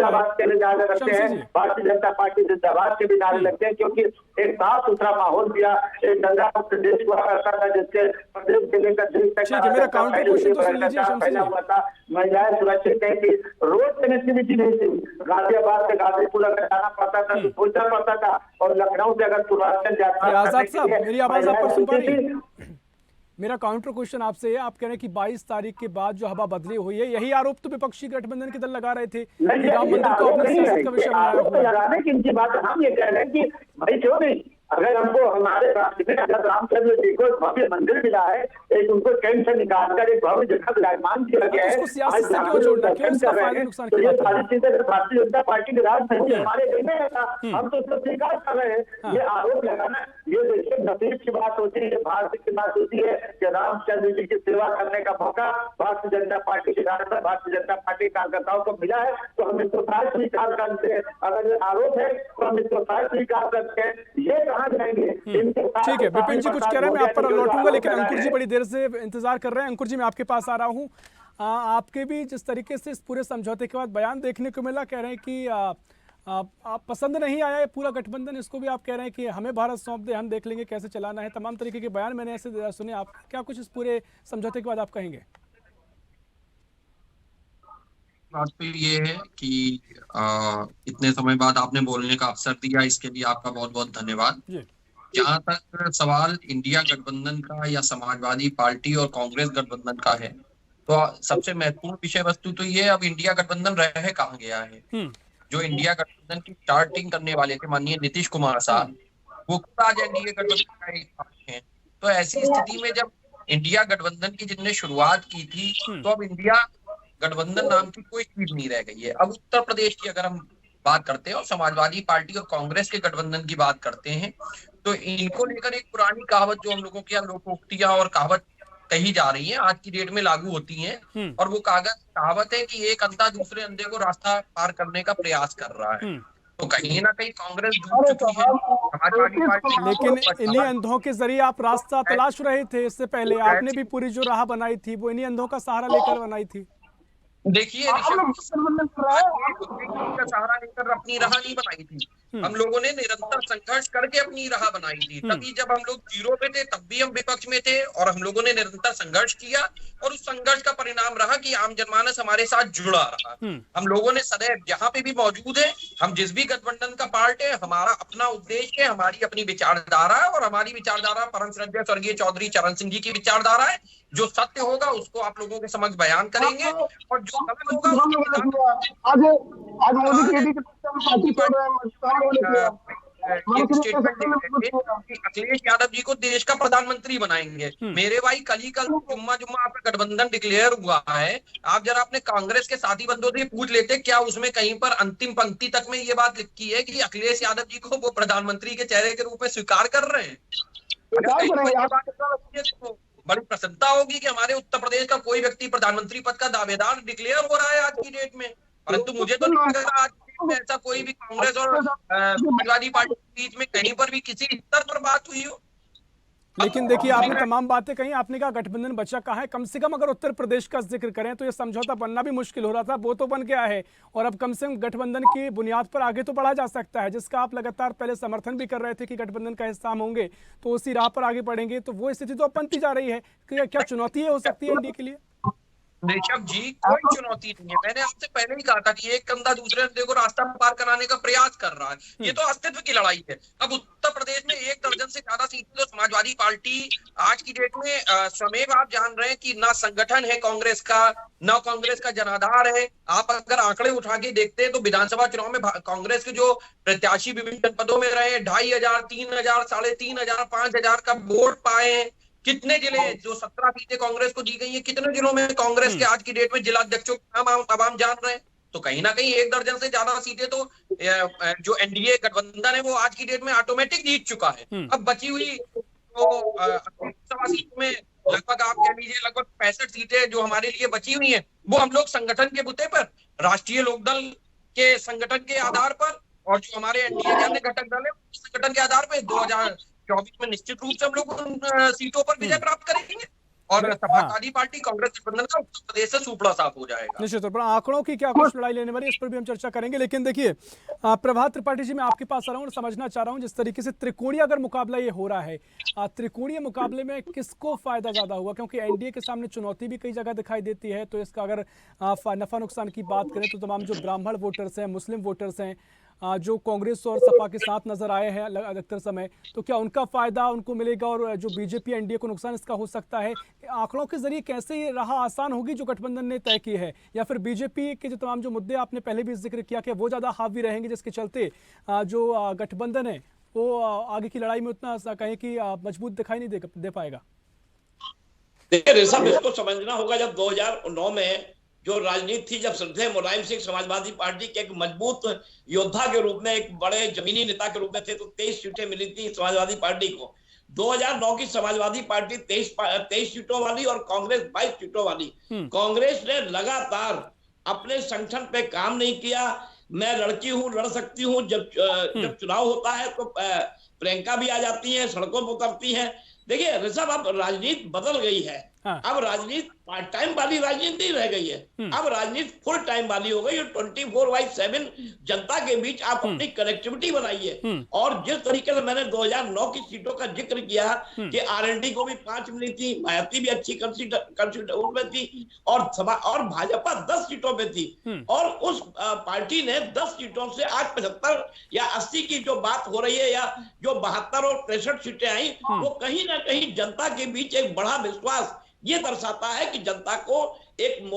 भारतीय जनता पार्टी जिंदाबाद के भी नारे लगते हैं, क्योंकि एक साफ सुथरा माहौल दिया, एक गंगा मुक्त देश हुआ करता था जिसके प्रदेश के लेकर देश तक महिलाएं सुरक्षित है कि रोड कनेक्टिविटी नहीं थी। गाजियाबाद से गाजीपुर अगर जाना पड़ता था तो पहुंचना पड़ता था, और लखनऊ से अगर पूर्वांचल जाना। आजाद साहब मेरी आवाज आप पर सुन पा रही हैं? मेरा काउंटर क्वेश्चन आपसे है, आप कह रहे हैं कि 22 तारीख के बाद जो हवा बदली हुई है, यही आरोप तो विपक्षी गठबंधन के दल लगा रहे थे कि राम मंदिर को अपनी सियासत का विषय बनाया हुआ है। लगाने की इनकी बात हम ये कह रहे हैं कि भाई क्यों नहीं, अगर हमको हमारे राज्य में अगर रामचंद्र जी को भव्य मंदिर मिला है, एक उनको कैंप से निकालकर एक भव्य जगह विराजमान किया गया है, तो ये सारी चीजें भारतीय जनता पार्टी के राज नहीं हमारे में है, हम तो उसको स्वीकार कर रहे हैं। ये आरोप लगाना, ये देखिए नसीब की बात होती है, भाग्य की बात होती है कि रामचंद्र जी की सेवा करने का मौका भारतीय जनता पार्टी के राज में भारतीय जनता पार्टी कार्यकर्ताओं को मिला है, तो हम इसको साथ स्वीकार करते हैं। अगर ये आरोप है तो हम इसको साथ स्वीकार करते हैं। ये ठीक है, विपिन जी कुछ कह रहे हैं, मैं आप पर लौटूंगा, लेकिन अंकुर जी बड़ी देर से इंतजार कर रहे हैं। अंकुर जी मैं आपके पास आ रहा हूं। आपके भी जिस तरीके से इस पूरे समझौते के बाद बयान देखने को मिला, कह रहे हैं कि आप पसंद नहीं आया ये पूरा गठबंधन, इसको भी आप कह रहे हैं कि हमें भारत सौंप दे, हम देख लेंगे कैसे चलाना है। तमाम तरीके के बयान मैंने ऐसे सुने, आप क्या कुछ इस पूरे समझौते के बाद आप कहेंगे? बात तो ये है कि इतने समय बाद आपने बोलने का अवसर दिया, इसके लिए आपका बहुत बहुत धन्यवाद। जहाँ तक सवाल इंडिया गठबंधन का या समाजवादी पार्टी और कांग्रेस गठबंधन का है, तो सबसे महत्वपूर्ण विषय वस्तु तो ये अब इंडिया गठबंधन रह कहाँ गया है। जो इंडिया गठबंधन की स्टार्टिंग करने वाले थे माननीय नीतीश कुमार साहब, वो खुद आज एनडीए गठबंधन का एक भाग हैं। तो ऐसी स्थिति में जब इंडिया गठबंधन की जिनने शुरुआत की थी, तो अब इंडिया गठबंधन नाम की कोई चीज नहीं रह गई है। अब उत्तर प्रदेश की अगर हम बात करते हैं और समाजवादी पार्टी और कांग्रेस के गठबंधन की बात करते हैं, तो इनको लेकर एक पुरानी कहावत जो हम लोगों की लोकोक्तियां और कहावत कही जा रही है, आज की डेट में लागू होती हैं, और वो कहावत है कि एक अंधा दूसरे अंधे को रास्ता पार करने का प्रयास कर रहा है। तो कहीं ना कहीं कांग्रेस डूब चुकी है, समाजवादी पार्टी। लेकिन इन्हीं अंधों के जरिए आप रास्ता तलाश रहे थे, इससे पहले आपने भी पूरी जो राह बनाई थी वो इन्हीं अंधों का सहारा लेकर बनाई थी। देखिए का सहारा लेकर अपनी राह नहीं बनाई थी, हम लोगों ने निरंतर संघर्ष करके अपनी राह बनाई थी। तभी जब हम लोग जीरो पे थे तब भी हम विपक्ष में थे और हम लोगों ने निरंतर संघर्ष किया और उस संघर्ष का परिणाम रहा कि आम जनमानस हमारे साथ जुड़ा रहा। हम लोगों ने सदैव जहां पे भी मौजूद है, हम जिस भी गठबंधन का पार्ट है, हमारा अपना उद्देश्य है, हमारी अपनी विचारधारा है और हमारी विचारधारा परम श्रद्धेय स्वर्गीय चौधरी चरण सिंह जी की विचारधारा है। जो सत्य होगा उसको आप लोगों के समक्ष बयान करेंगे और जो गलत होगा अखिलेश यादव जी को देश का प्रधानमंत्री बनाएंगे। मेरे भाई कल जुम्मा आपका गठबंधन डिक्लेयर हुआ है। आप जरा अपने कांग्रेस के साथी बंधुओं से पूछ लेते क्या उसमें कहीं पर अंतिम पंक्ति तक में ये बात लिखी है कि अखिलेश यादव जी को वो प्रधानमंत्री के चेहरे के रूप में स्वीकार कर रहे हैं? बड़ी प्रसन्नता होगी कि हमारे उत्तर प्रदेश का कोई व्यक्ति प्रधानमंत्री पद का दावेदार डिक्लेयर हो रहा है आज की डेट में। परंतु मुझे तो नहीं लग रहा आज में ऐसा कोई भी कांग्रेस और समाजवादी पार्टी के बीच में कहीं पर भी किसी स्तर पर बात हुई हो। लेकिन देखिए, आपने तमाम बातें कही, आपने कहा गठबंधन बचा कहाँ है। कम से कम अगर उत्तर प्रदेश का जिक्र करें तो ये समझौता बनना भी मुश्किल हो रहा था, वो तो बन गया है और अब कम से कम गठबंधन की बुनियाद पर आगे तो बढ़ा जा सकता है, जिसका आप लगातार पहले समर्थन भी कर रहे थे कि गठबंधन का हिस्सा हम होंगे तो उसी राह पर आगे बढ़ेंगे। तो वो स्थिति तो अब बनती जा रही है। क्या चुनौती हो सकती है इंडिया के लिए? ऋषभ जी, कोई चुनौती नहीं है। मैंने आपसे पहले ही कहा था कि एक कंधा दूसरे कंधे को रास्ता पार कराने का प्रयास कर रहा है। ये तो अस्तित्व की लड़ाई है। अब उत्तर प्रदेश में 1 दर्जन से ज्यादा सीटें तो समाजवादी पार्टी आज की डेट में स्वयं आप जान रहे हैं कि ना संगठन है कांग्रेस का, ना कांग्रेस का जनाधार है। आप अगर आंकड़े उठा के देखते हैं तो विधानसभा चुनाव में कांग्रेस के जो प्रत्याशी विभिन्न जनपदों में रहे, 2500, 3000, 3500, 5000 का वोट पाए हैं। कितने जिले जो 17 सीटें कांग्रेस को दी गई है, कितने जिलों में कांग्रेस के आज की डेट में जिला अध्यक्षों का नाम आवाम जान रहे हैं। तो कहीं ना कहीं 1 दर्जन से ज्यादा सीटें तो जो एनडीए गठबंधन है वो आज की डेट में ऑटोमेटिक जीत चुका है। अब बची हुई तो लोकसभा सीटों में लगभग आप कह लीजिए लगभग 65 सीटें जो हमारे लिए बची हुई है वो हम लोग संगठन के बुते पर, राष्ट्रीय लोकदल के संगठन के आधार पर और जो हमारे एनडीए के अन्य घटक दल है संगठन के आधार पर 2024 में निश्चित रूप से हम लोग उन सीटों पर विजय प्राप्त करेंगे और समाजवादी पार्टी कांग्रेस गठबंधन का उत्तर प्रदेश से सुपड़ा साफ हो जाएगा। निश्चित तौर पर आंकड़ों की क्या कुछ लड़ाई लेने वाली, इस पर भी हम चर्चा करेंगे। लेकिन देखिए प्रभात त्रिपाठी जी, मैं आपके पास आ रहा हूँ और समझना चाह रहा हूँ जिस तरीके से त्रिकोणीय अगर मुकाबला ये हो रहा है, त्रिकोणीय मुकाबले में किसको फायदा ज्यादा हुआ? क्योंकि एनडीए के सामने चुनौती भी कई जगह दिखाई देती है। तो इसका अगर नफा नुकसान की बात करें तो तमाम जो ब्राह्मण वोटर्स हैं, मुस्लिम वोटर्स हैं, जो कांग्रेस और सपा के साथ नजर आए हैं अधिकतर समय, तो क्या उनका फायदा उनको मिलेगा और जो बीजेपी एनडीए को नुकसान इसका हो सकता है? आंकड़ों के जरिए कैसे ये राह आसान होगी जो गठबंधन ने तय की है, या फिर बीजेपी के जो तमाम जो मुद्दे आपने पहले भी जिक्र किया कि वो ज्यादा हावी रहेंगे जिसके चलते जो गठबंधन है वो आगे की लड़ाई में उतना कहें कि मजबूत दिखाई नहीं दे पाएगा? देखिए ऋषभ, इसको समझना होगा जब 2009 में जो राजनीति थी, जब श्रद्धेय मुलायम सिंह समाजवादी पार्टी के एक मजबूत योद्धा के रूप में, एक बड़े जमीनी नेता के रूप में थे, तो 23 सीटें मिली थी समाजवादी पार्टी को। 2009 की समाजवादी पार्टी 23 सीटों वाली और कांग्रेस 22 सीटों वाली। कांग्रेस ने लगातार अपने संगठन पे काम नहीं किया। मैं लड़की हूं, लड़ सकती हूं, जब चुनाव होता है तो प्रियंका भी आ जाती है, सड़कों पर उतरती है। देखिए ऋषभ, अब राजनीति बदल गई है। अब राजनीति पार्ट टाइम वाली राजनीति नहीं रह गई है, अब राजनीति फुल टाइम वाली हो गई है। 24/7 जनता के बीच आप अपनी कनेक्टिविटी बनाइए। और जिस तरीके से मैंने 2009 की सीटों का जिक्र किया कि आरएनडी को भी 5 मिली थी, मायावती भी अच्छी कंसिडर में थी और भाजपा 10 सीटों पे थी। और उस पार्टी ने 10 सीटों से आज 75 या 80 की जो बात हो रही है, या जो 72 और 63 सीटें आई, वो कहीं ना कहीं जनता के बीच एक बड़ा विश्वास ये दर्शाता है कि जनता को एक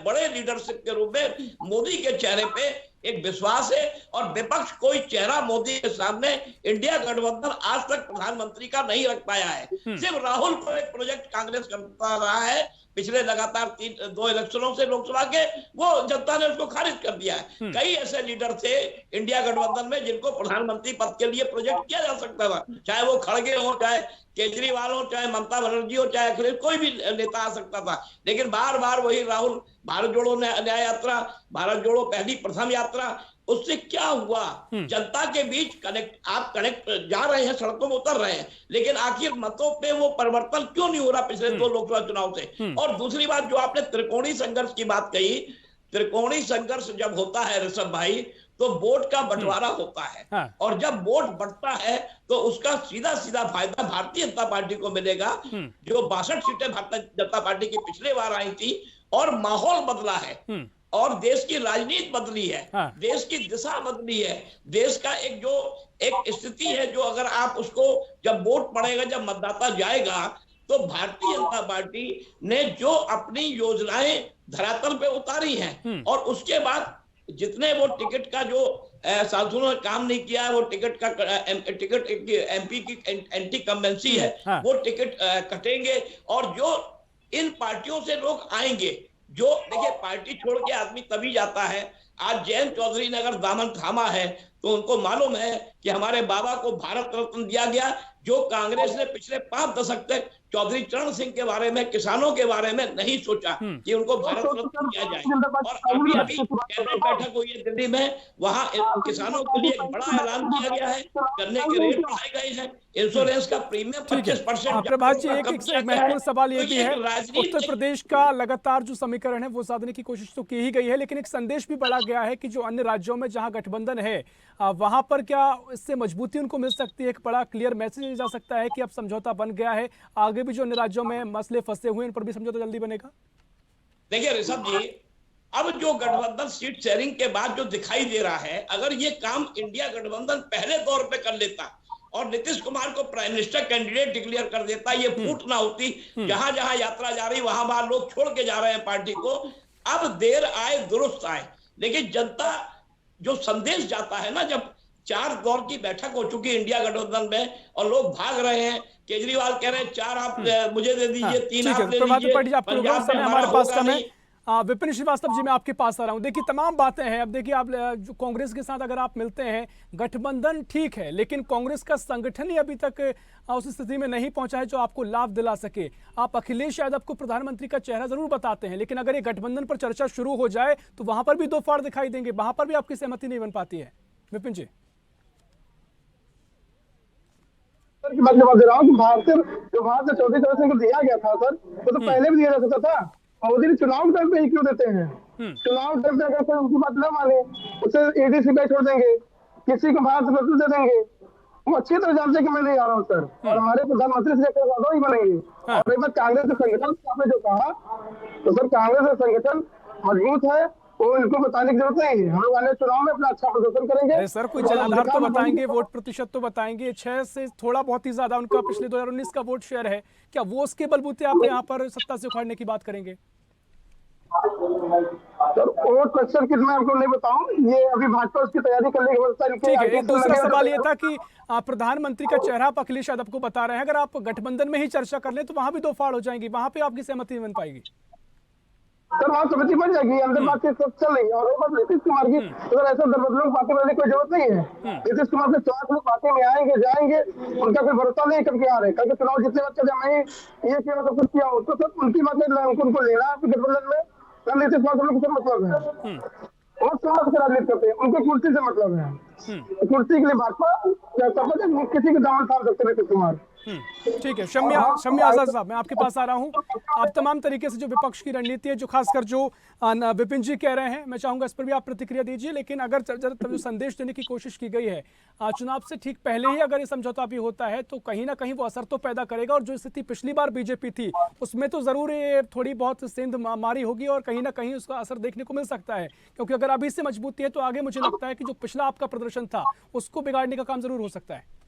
बड़े लीडरशिप के रूप में मोदी के चेहरे पे एक विश्वास है। और विपक्ष कोई चेहरा मोदी के सामने इंडिया गठबंधन आज तक प्रधानमंत्री का नहीं रख पाया है। सिर्फ राहुल को एक प्रोजेक्ट कांग्रेस करता रहा है पिछले लगातार 2 इलेक्शनों से लोकसभा के, वो जनता ने उसको खारिज कर दिया है। कई ऐसे लीडर थे इंडिया गठबंधन में जिनको प्रधानमंत्री पद के लिए प्रोजेक्ट किया जा सकता था, चाहे वो खड़गे हो, चाहे केजरीवाल हो, चाहे ममता बनर्जी हो, चाहे अखिलेश, कोई भी नेता आ सकता था। लेकिन बार बार वही राहुल, भारत जोड़ो न्याय यात्रा, भारत जोड़ो पहली प्रथम यात्रा, उससे क्या हुआ? जनता के बीच कनेक्ट जा रहे हैं, सड़कों में उतर रहे हैं, लेकिन आखिर मतों पे वो परिवर्तन क्यों नहीं हो रहा पिछले 2 लोकसभा चुनाव से? और दूसरी बात, जो आपने त्रिकोणीय संघर्ष की बात कही, त्रिकोणीय संघर्ष जब होता है ऋषभ भाई, तो वोट का बंटवारा होता है और जब वोट बढ़ता है तो उसका सीधा सीधा फायदा भारतीय जनता पार्टी को मिलेगा। जो 62 सीटें भारतीय जनता पार्टी की पिछले बार आई थी और माहौल बदला है और देश की राजनीति बदली है, देश की दिशा बदली है, देश का एक स्थिति है जो अगर आप उसको जब वोट पड़ेगा, जब मतदाता जाएगा, तो भारतीय जनता पार्टी ने जो अपनी योजनाएं धरातल पे उतारी हैं और उसके बाद जितने वो टिकट का जो सांसदों ने काम नहीं किया है, वो टिकट एमपी की एंटी कम्बेंसी है, वो टिकट कटेंगे और जो इन पार्टियों से लोग आएंगे, जो देखिए पार्टी छोड़ के आदमी तभी जाता है। आज जयंत चौधरी ने अगर दामन थामा है तो उनको मालूम है कि हमारे बाबा को भारत रत्न दिया गया, जो कांग्रेस ने पिछले 5 दशक तक चौधरी चरण सिंह के बारे में, किसानों के बारे में नहीं सोचा कि उनको भारत रत्न दिया जाए। और अभी कैबिनेट बैठक हुई है दिल्ली में, वहां किसानों के लिए एक बड़ा ऐलान किया गया है, गन्ने के रेट बढ़ाए गए हैं, इंश्योरेंस का प्रीमियम 25%। प्रभात जी, एक महत्वपूर्ण सवाल ये भी है, उत्तर प्रदेश का लगातार जो समीकरण है वो साधने की कोशिश तो की ही गई है, लेकिन एक संदेश भी बढ़ा गया है कि जो अन्य राज्यों में जहां गठबंधन है वहां पर क्या इससे मजबूती उनको मिल सकती है? एक बड़ा क्लियर मैसेज जा सकता है कि अब समझौता बन गया है, आगे भी जो अन्य राज्यों में मसले फंसे हुए हैं इन पर भी समझौता जल्दी बनेगा। देखिए ऋषभ जी, अब जो गठबंधन सीट शेयरिंग के बाद जो दिखाई दे रहा है, अगर ये काम इंडिया गठबंधन पहले दौर पे कर लेता और नीतीश कुमार को प्राइम मिनिस्टर कैंडिडेट डिक्लेयर कर देता, ये फूट ना होती, जहां जहां यात्रा जा रही वहां लोग छोड़ के जा रहे हैं पार्टी को। अब देर आए दुरुस्त आए, लेकिन जनता जो संदेश जाता है ना, जब 4 दौर की बैठक हो चुकी है इंडिया गठबंधन में और लोग भाग रहे हैं, केजरीवाल कह रहे हैं 4 आप मुझे दे दीजिए, 3 आप दे दीजिए, हमारे पास समय। विपिन श्रीवास्तव जी, मैं आपके पास आ रहा हूं। देखिए तमाम बातें हैं, अब देखिए आप जो कांग्रेस के साथ अगर आप मिलते हैं, गठबंधन ठीक है लेकिन कांग्रेस का संगठन ही अभी तक उस स्थिति में नहीं पहुंचा है जो आपको लाभ दिला सके। आप अखिलेश यादव को प्रधानमंत्री का चेहरा जरूर बताते हैं, लेकिन अगर ये गठबंधन पर चर्चा शुरू हो जाए तो वहां पर भी 2 फाड़ दिखाई देंगे, वहां पर भी आपकी सहमति नहीं बन पाती है। विपिन जी की बात दे रहा हूँ कि भारत से चौधरी चरण सिंह को दिया गया था सर, वो तो पहले भी दिया जा सकता था। मोदी ने चुनाव टाइम पे ही क्यों देते हैं? चुनाव टाइम पे अगर कोई उनकी बात न माने उसे एडीसी पे छोड़ देंगे, किसी को भारत रत्न दे देंगे। वो अच्छी तरह जानते हैं कि मैं नहीं आ रहा हूँ सर, और हमारे प्रधानमंत्री से ज्यादा ही बनेंगे। और एक बात कांग्रेस के संगठन आपने जो कहा, तो सर कांग्रेस का संगठन मजबूत है, वो इनको बताने की जरूरत नहीं है। हम लोग आने चुनाव में अपना अच्छा प्रदर्शन करेंगे। सर कोई जनाधार तो बताएंगे, वोट प्रतिशत तो बताएंगे। 6 से थोड़ा बहुत ही ज्यादा उनका पिछले 2019 का वोट शेयर है, क्या वो उसके बलबूते आप यहाँ पर सत्ता से उखाड़ने की बात करेंगे? सर वोट प्रतिशत कितना आपको नहीं बताऊं, ये अभी भाजपा उसकी तैयारी करने की व्यवस्था। ठीक है, एक दूसरा सवाल ये था कि प्रधानमंत्री का चेहरा आप अखिलेश यादव को बता रहे हैं, अगर आप गठबंधन में ही चर्चा कर लें तो वहां भी 2 फाड़ हो जाएंगी, वहां पे आपकी सहमति नहीं बन पाएगी। सर वहाँ समिति बन जाएगी, अंदर बात चल रही है। और बस नीतीश कुमार की अगर ऐसा दरबदलों पार्टी में कोई जरूरत नहीं है। नीतीश कुमार के 4 लोग पार्टी में आएंगे जाएंगे, उनका कोई भरोसा नहीं कब क्या आ रहे, कल के चुनाव जितने बच्चे जब नहीं ये किया तो कुछ किया हो, तो सर उनकी बातें उनको लेना है गठबंधन में। नीतीश कुमार से मतलब है और समाज से राजनीति करते हैं, उनको कुर्सी से मतलब है। कुर्सी के लिए भाजपा किसी के दामन थाम सकते नीतीश कुमार। ठीक है, शम्या आजाद साहब, मैं आपके पास आ रहा हूं। आप तमाम तरीके से जो विपक्ष की रणनीति है, जो खासकर जो विपिन जी कह रहे हैं, मैं चाहूंगा इस पर भी आप प्रतिक्रिया दीजिए। लेकिन अगर जो संदेश देने की कोशिश की गई है चुनाव से ठीक पहले ही अगर ये समझौता भी होता है तो कहीं ना कहीं वो असर तो पैदा करेगा, और जो स्थिति पिछली बार बीजेपी थी उसमें तो जरूर ये थोड़ी बहुत सेंध मारी होगी और कहीं ना कहीं उसका असर देखने को मिल सकता है, क्योंकि अगर अभी से मजबूती है तो आगे मुझे लगता है कि जो पिछला आपका प्रदर्शन था उसको बिगाड़ने का काम जरूर हो सकता है।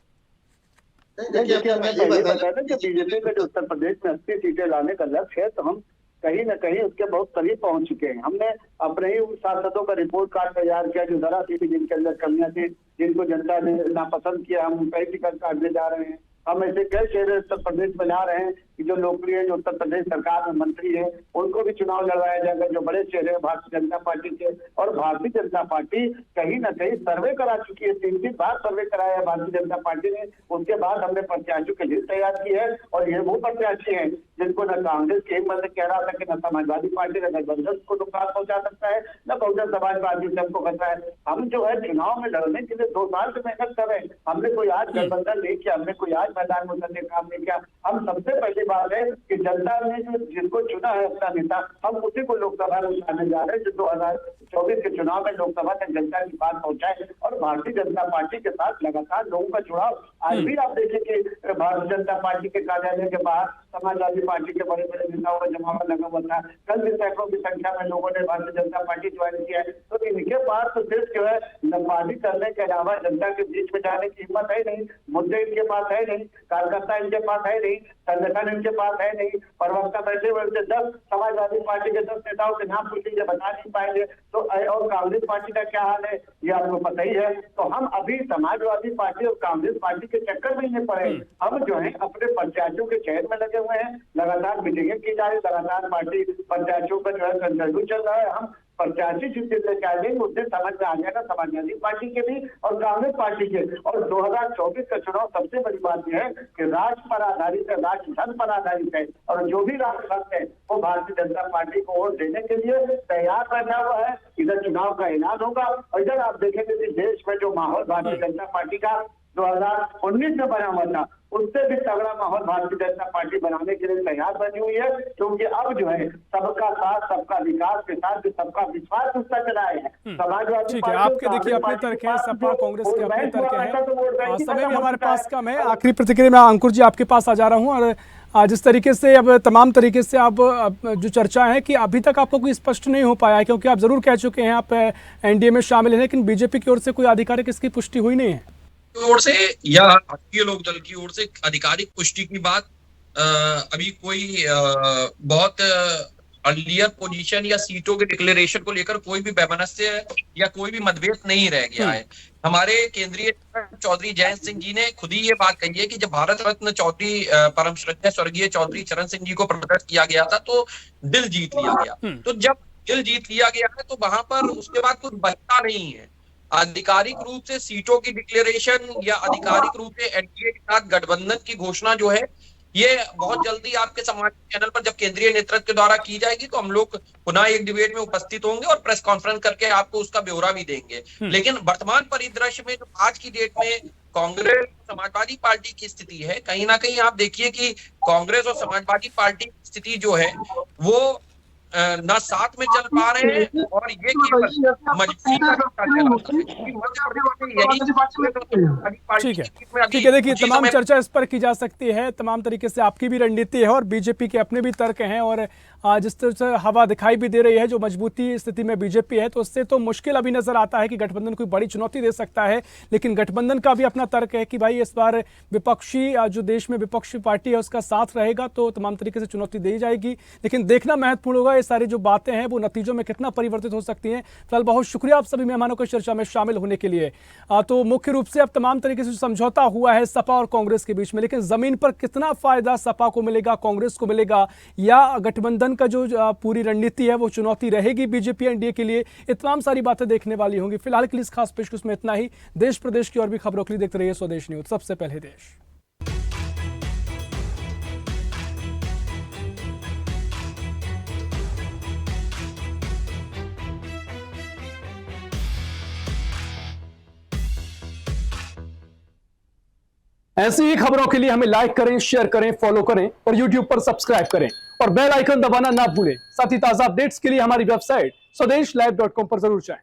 देखिए हमने पहले बताया था कि बीजेपी का जो उत्तर प्रदेश में 80 सीटें लाने का लक्ष्य है, तो हम कहीं न कहीं उसके बहुत करीब पहुंच चुके हैं। हमने अपने ही सांसदों का रिपोर्ट कार्ड तैयार किया जो जरा सी भी जिनके अंदर कमियां थी, जिनको जनता ने नापसंद किया, हम उनका ही टिकट काटने जा रहे हैं। हम ऐसे कई चेहरे उत्तर प्रदेश बना रहे हैं कि जो लोकप्रिय जो उत्तर प्रदेश सरकार में मंत्री है उनको भी चुनाव लड़वाया जाएगा, जो बड़े चेहरे हैं भारतीय जनता पार्टी के। और भारतीय जनता पार्टी कहीं ना कहीं सर्वे करा चुकी है, 3 बार सर्वे कराया है भारतीय जनता पार्टी ने। उसके बाद हमने प्रत्याशियों की लिस्ट तैयार की है, और ये वो प्रत्याशी हैं जिनको न कांग्रेस के मतलब कह रहा था कि न समाजवादी पार्टी न गठबंधन को नुकसान पहुंचा सकता है, न बहुजन समाज पार्टी से हमको खतरा है। हम जो है चुनाव में लड़ने के लिए 2 साल से मेहनत कर रहे हैं। हमने कोई आज गठबंधन नहीं किया, हमने कोई आज मैदान में उतरने काम नहीं किया। हम सबसे पहली बात है कि जनता ने जो जिसको चुना है अपना नेता, हम उसी को लोकसभा में उतारने जा रहे हैं, जो 2024 के चुनाव में लोकसभा तक जनता की बात पहुंचाए। और भारतीय जनता पार्टी के साथ लगातार लोगों का जुड़ाव आज भी आप देखें कि भारतीय जनता पार्टी के कार्यालय के बाहर समाजवादी पार्टी के बड़े बड़े नेताओं का जमावड़ा लगा हुआ था। कल भी सैकड़ों की संख्या में लोगों ने भारतीय जनता पार्टी ज्वाइन किया है। तो इनके पास तो सिर्फ जो है नपाली करने के अलावा जनता के बीच में जाने की हिम्मत है नहीं, मुद्दे इनके पास है नहीं, कार्यकर्ता इनके पास है नहीं, संगठन इनके पास है नहीं। प्रवक्ता बैठे हुए 10 समाजवादी पार्टी के 10 नेताओं के नाम पूछ लीजिए, बता नहीं पाएंगे। तो और कांग्रेस पार्टी का क्या हाल है ये आपको पता ही है। तो हम अभी समाजवादी पार्टी और कांग्रेस पार्टी के चक्कर में नहीं पड़े। हम जो है अपने प्रत्याशियों के चयन में लगे हुए हैं, लगातार मीटिंगें की जा रही, लगातार पार्टी प्रत्याशियों का जो है इंटरव्यू चल रहा है। हम प्रत्याशी जिस दिन से चाहेंगे उस दिन समझ में आ जाएगा समाजवादी पार्टी के भी और कांग्रेस पार्टी के। और 2024 का चुनाव सबसे बड़ी बात यह है कि राष्ट्र पर आधारित है, राष्ट्रधन पर आधारित है। और जो भी राष्ट्रधन है वो भारतीय जनता पार्टी को वोट देने के लिए तैयार बैठा हुआ है। इधर चुनाव का ऐलान होगा और इधर आप देखेंगे कि देश में जो माहौल भारतीय जनता पार्टी का 2019 में बना हुआ था, उससे भी तगड़ा माहौल भारतीय जनता पार्टी बनाने के लिए तैयार बनी हुई है। क्योंकि अब जो है सबका साथ, सबका विकास के साथ सबका विश्वास उसका चला है। समाजवादी ठीक है, आपके देखिए अपने तर्क है, सपा कांग्रेस के अपने तर्क है। समय भी हमारे पास कम है। आखिरी प्रतिक्रिया में अंकुर जी आपके पास आ जा रहा हूँ। और जिस तरीके से अब तमाम तरीके से आप जो चर्चा है कि अभी तक आपको कोई स्पष्ट नहीं हो पाया है, क्योंकि आप जरूर कह चुके हैं आप एनडीए में शामिल हैं, लेकिन बीजेपी की ओर से कोई आधिकारिक इसकी पुष्टि हुई नहीं है ओर से या राष्ट्रीय लोकदल की ओर से आधिकारिक पुष्टि की बात अभी कोई बहुत अर्लियर पोजीशन या सीटों के डिक्लेरेशन को लेकर कोई भी वैमनस्य या कोई भी मतभेद नहीं रह गया है। हमारे केंद्रीय चौधरी जयंत सिंह जी ने खुद ही ये बात कही है कि जब भारत रत्न चौधरी परम श्रद्धेय स्वर्गीय चौधरी चरण सिंह जी को प्रदत्त किया गया था तो दिल जीत लिया गया। तो जब दिल जीत लिया गया है तो वहां पर उसके बाद कुछ बचता नहीं है। आधिकारिक रूप से सीटों की डिक्लेरेशन या आधिकारिक रूप से एनडीए के साथ गठबंधन की घोषणा जो है ये बहुत जल्दी आपके सामाजिक चैनल पर जब केंद्रीय नेतृत्व के द्वारा की जाएगी तो हम लोग पुनः एक डिबेट में उपस्थित होंगे और प्रेस कॉन्फ्रेंस करके आपको उसका ब्यौरा भी देंगे। लेकिन वर्तमान परिदृश्य में जो आज की डेट में कांग्रेस समाजवादी पार्टी की स्थिति है, कहीं ना कहीं आप देखिए कि कांग्रेस और समाजवादी पार्टी की स्थिति जो है वो ना साथ में चल पा रहे हैं और ये मजबूरी का ठीक है, देखिए तमाम चर्चा इस पर की जा सकती है, तमाम तरीके से आपकी भी रणनीति है और बीजेपी के अपने भी तर्क हैं और जिस तरह से हवा दिखाई भी दे रही है जो मजबूती स्थिति में बीजेपी है, तो उससे तो मुश्किल अभी नजर आता है कि गठबंधन कोई बड़ी चुनौती दे सकता है। लेकिन गठबंधन का भी अपना तर्क है कि भाई इस बार विपक्षी जो देश में विपक्षी पार्टी है उसका साथ रहेगा तो तमाम तरीके से चुनौती दी जाएगी। लेकिन देखना महत्वपूर्ण होगा ये सारी जो बातें हैं वो नतीजों में कितना परिवर्तित हो सकती हैं। फिलहाल बहुत शुक्रिया आप सभी मेहमानों को चर्चा में शामिल होने के लिए। तो मुख्य रूप से अब तमाम तरीके से समझौता हुआ है सपा और कांग्रेस के बीच में, लेकिन जमीन पर कितना फायदा सपा को मिलेगा, कांग्रेस को मिलेगा या गठबंधन का जो पूरी रणनीति है वो चुनौती रहेगी बीजेपी एनडीए के लिए, ये तमाम सारी बातें देखने वाली होंगी। फिलहाल के लिए इस खास पेशकश में इतना ही। देश प्रदेश की और भी खबरों के लिए देखते रहिए स्वदेश न्यूज, सबसे पहले देश। ऐसी ही खबरों के लिए हमें लाइक करें, शेयर करें, फॉलो करें और YouTube पर सब्सक्राइब करें और बेल आइकन दबाना ना भूलें। साथ ही ताजा अपडेट्स के लिए हमारी वेबसाइट swadesh live.com पर जरूर जाएं।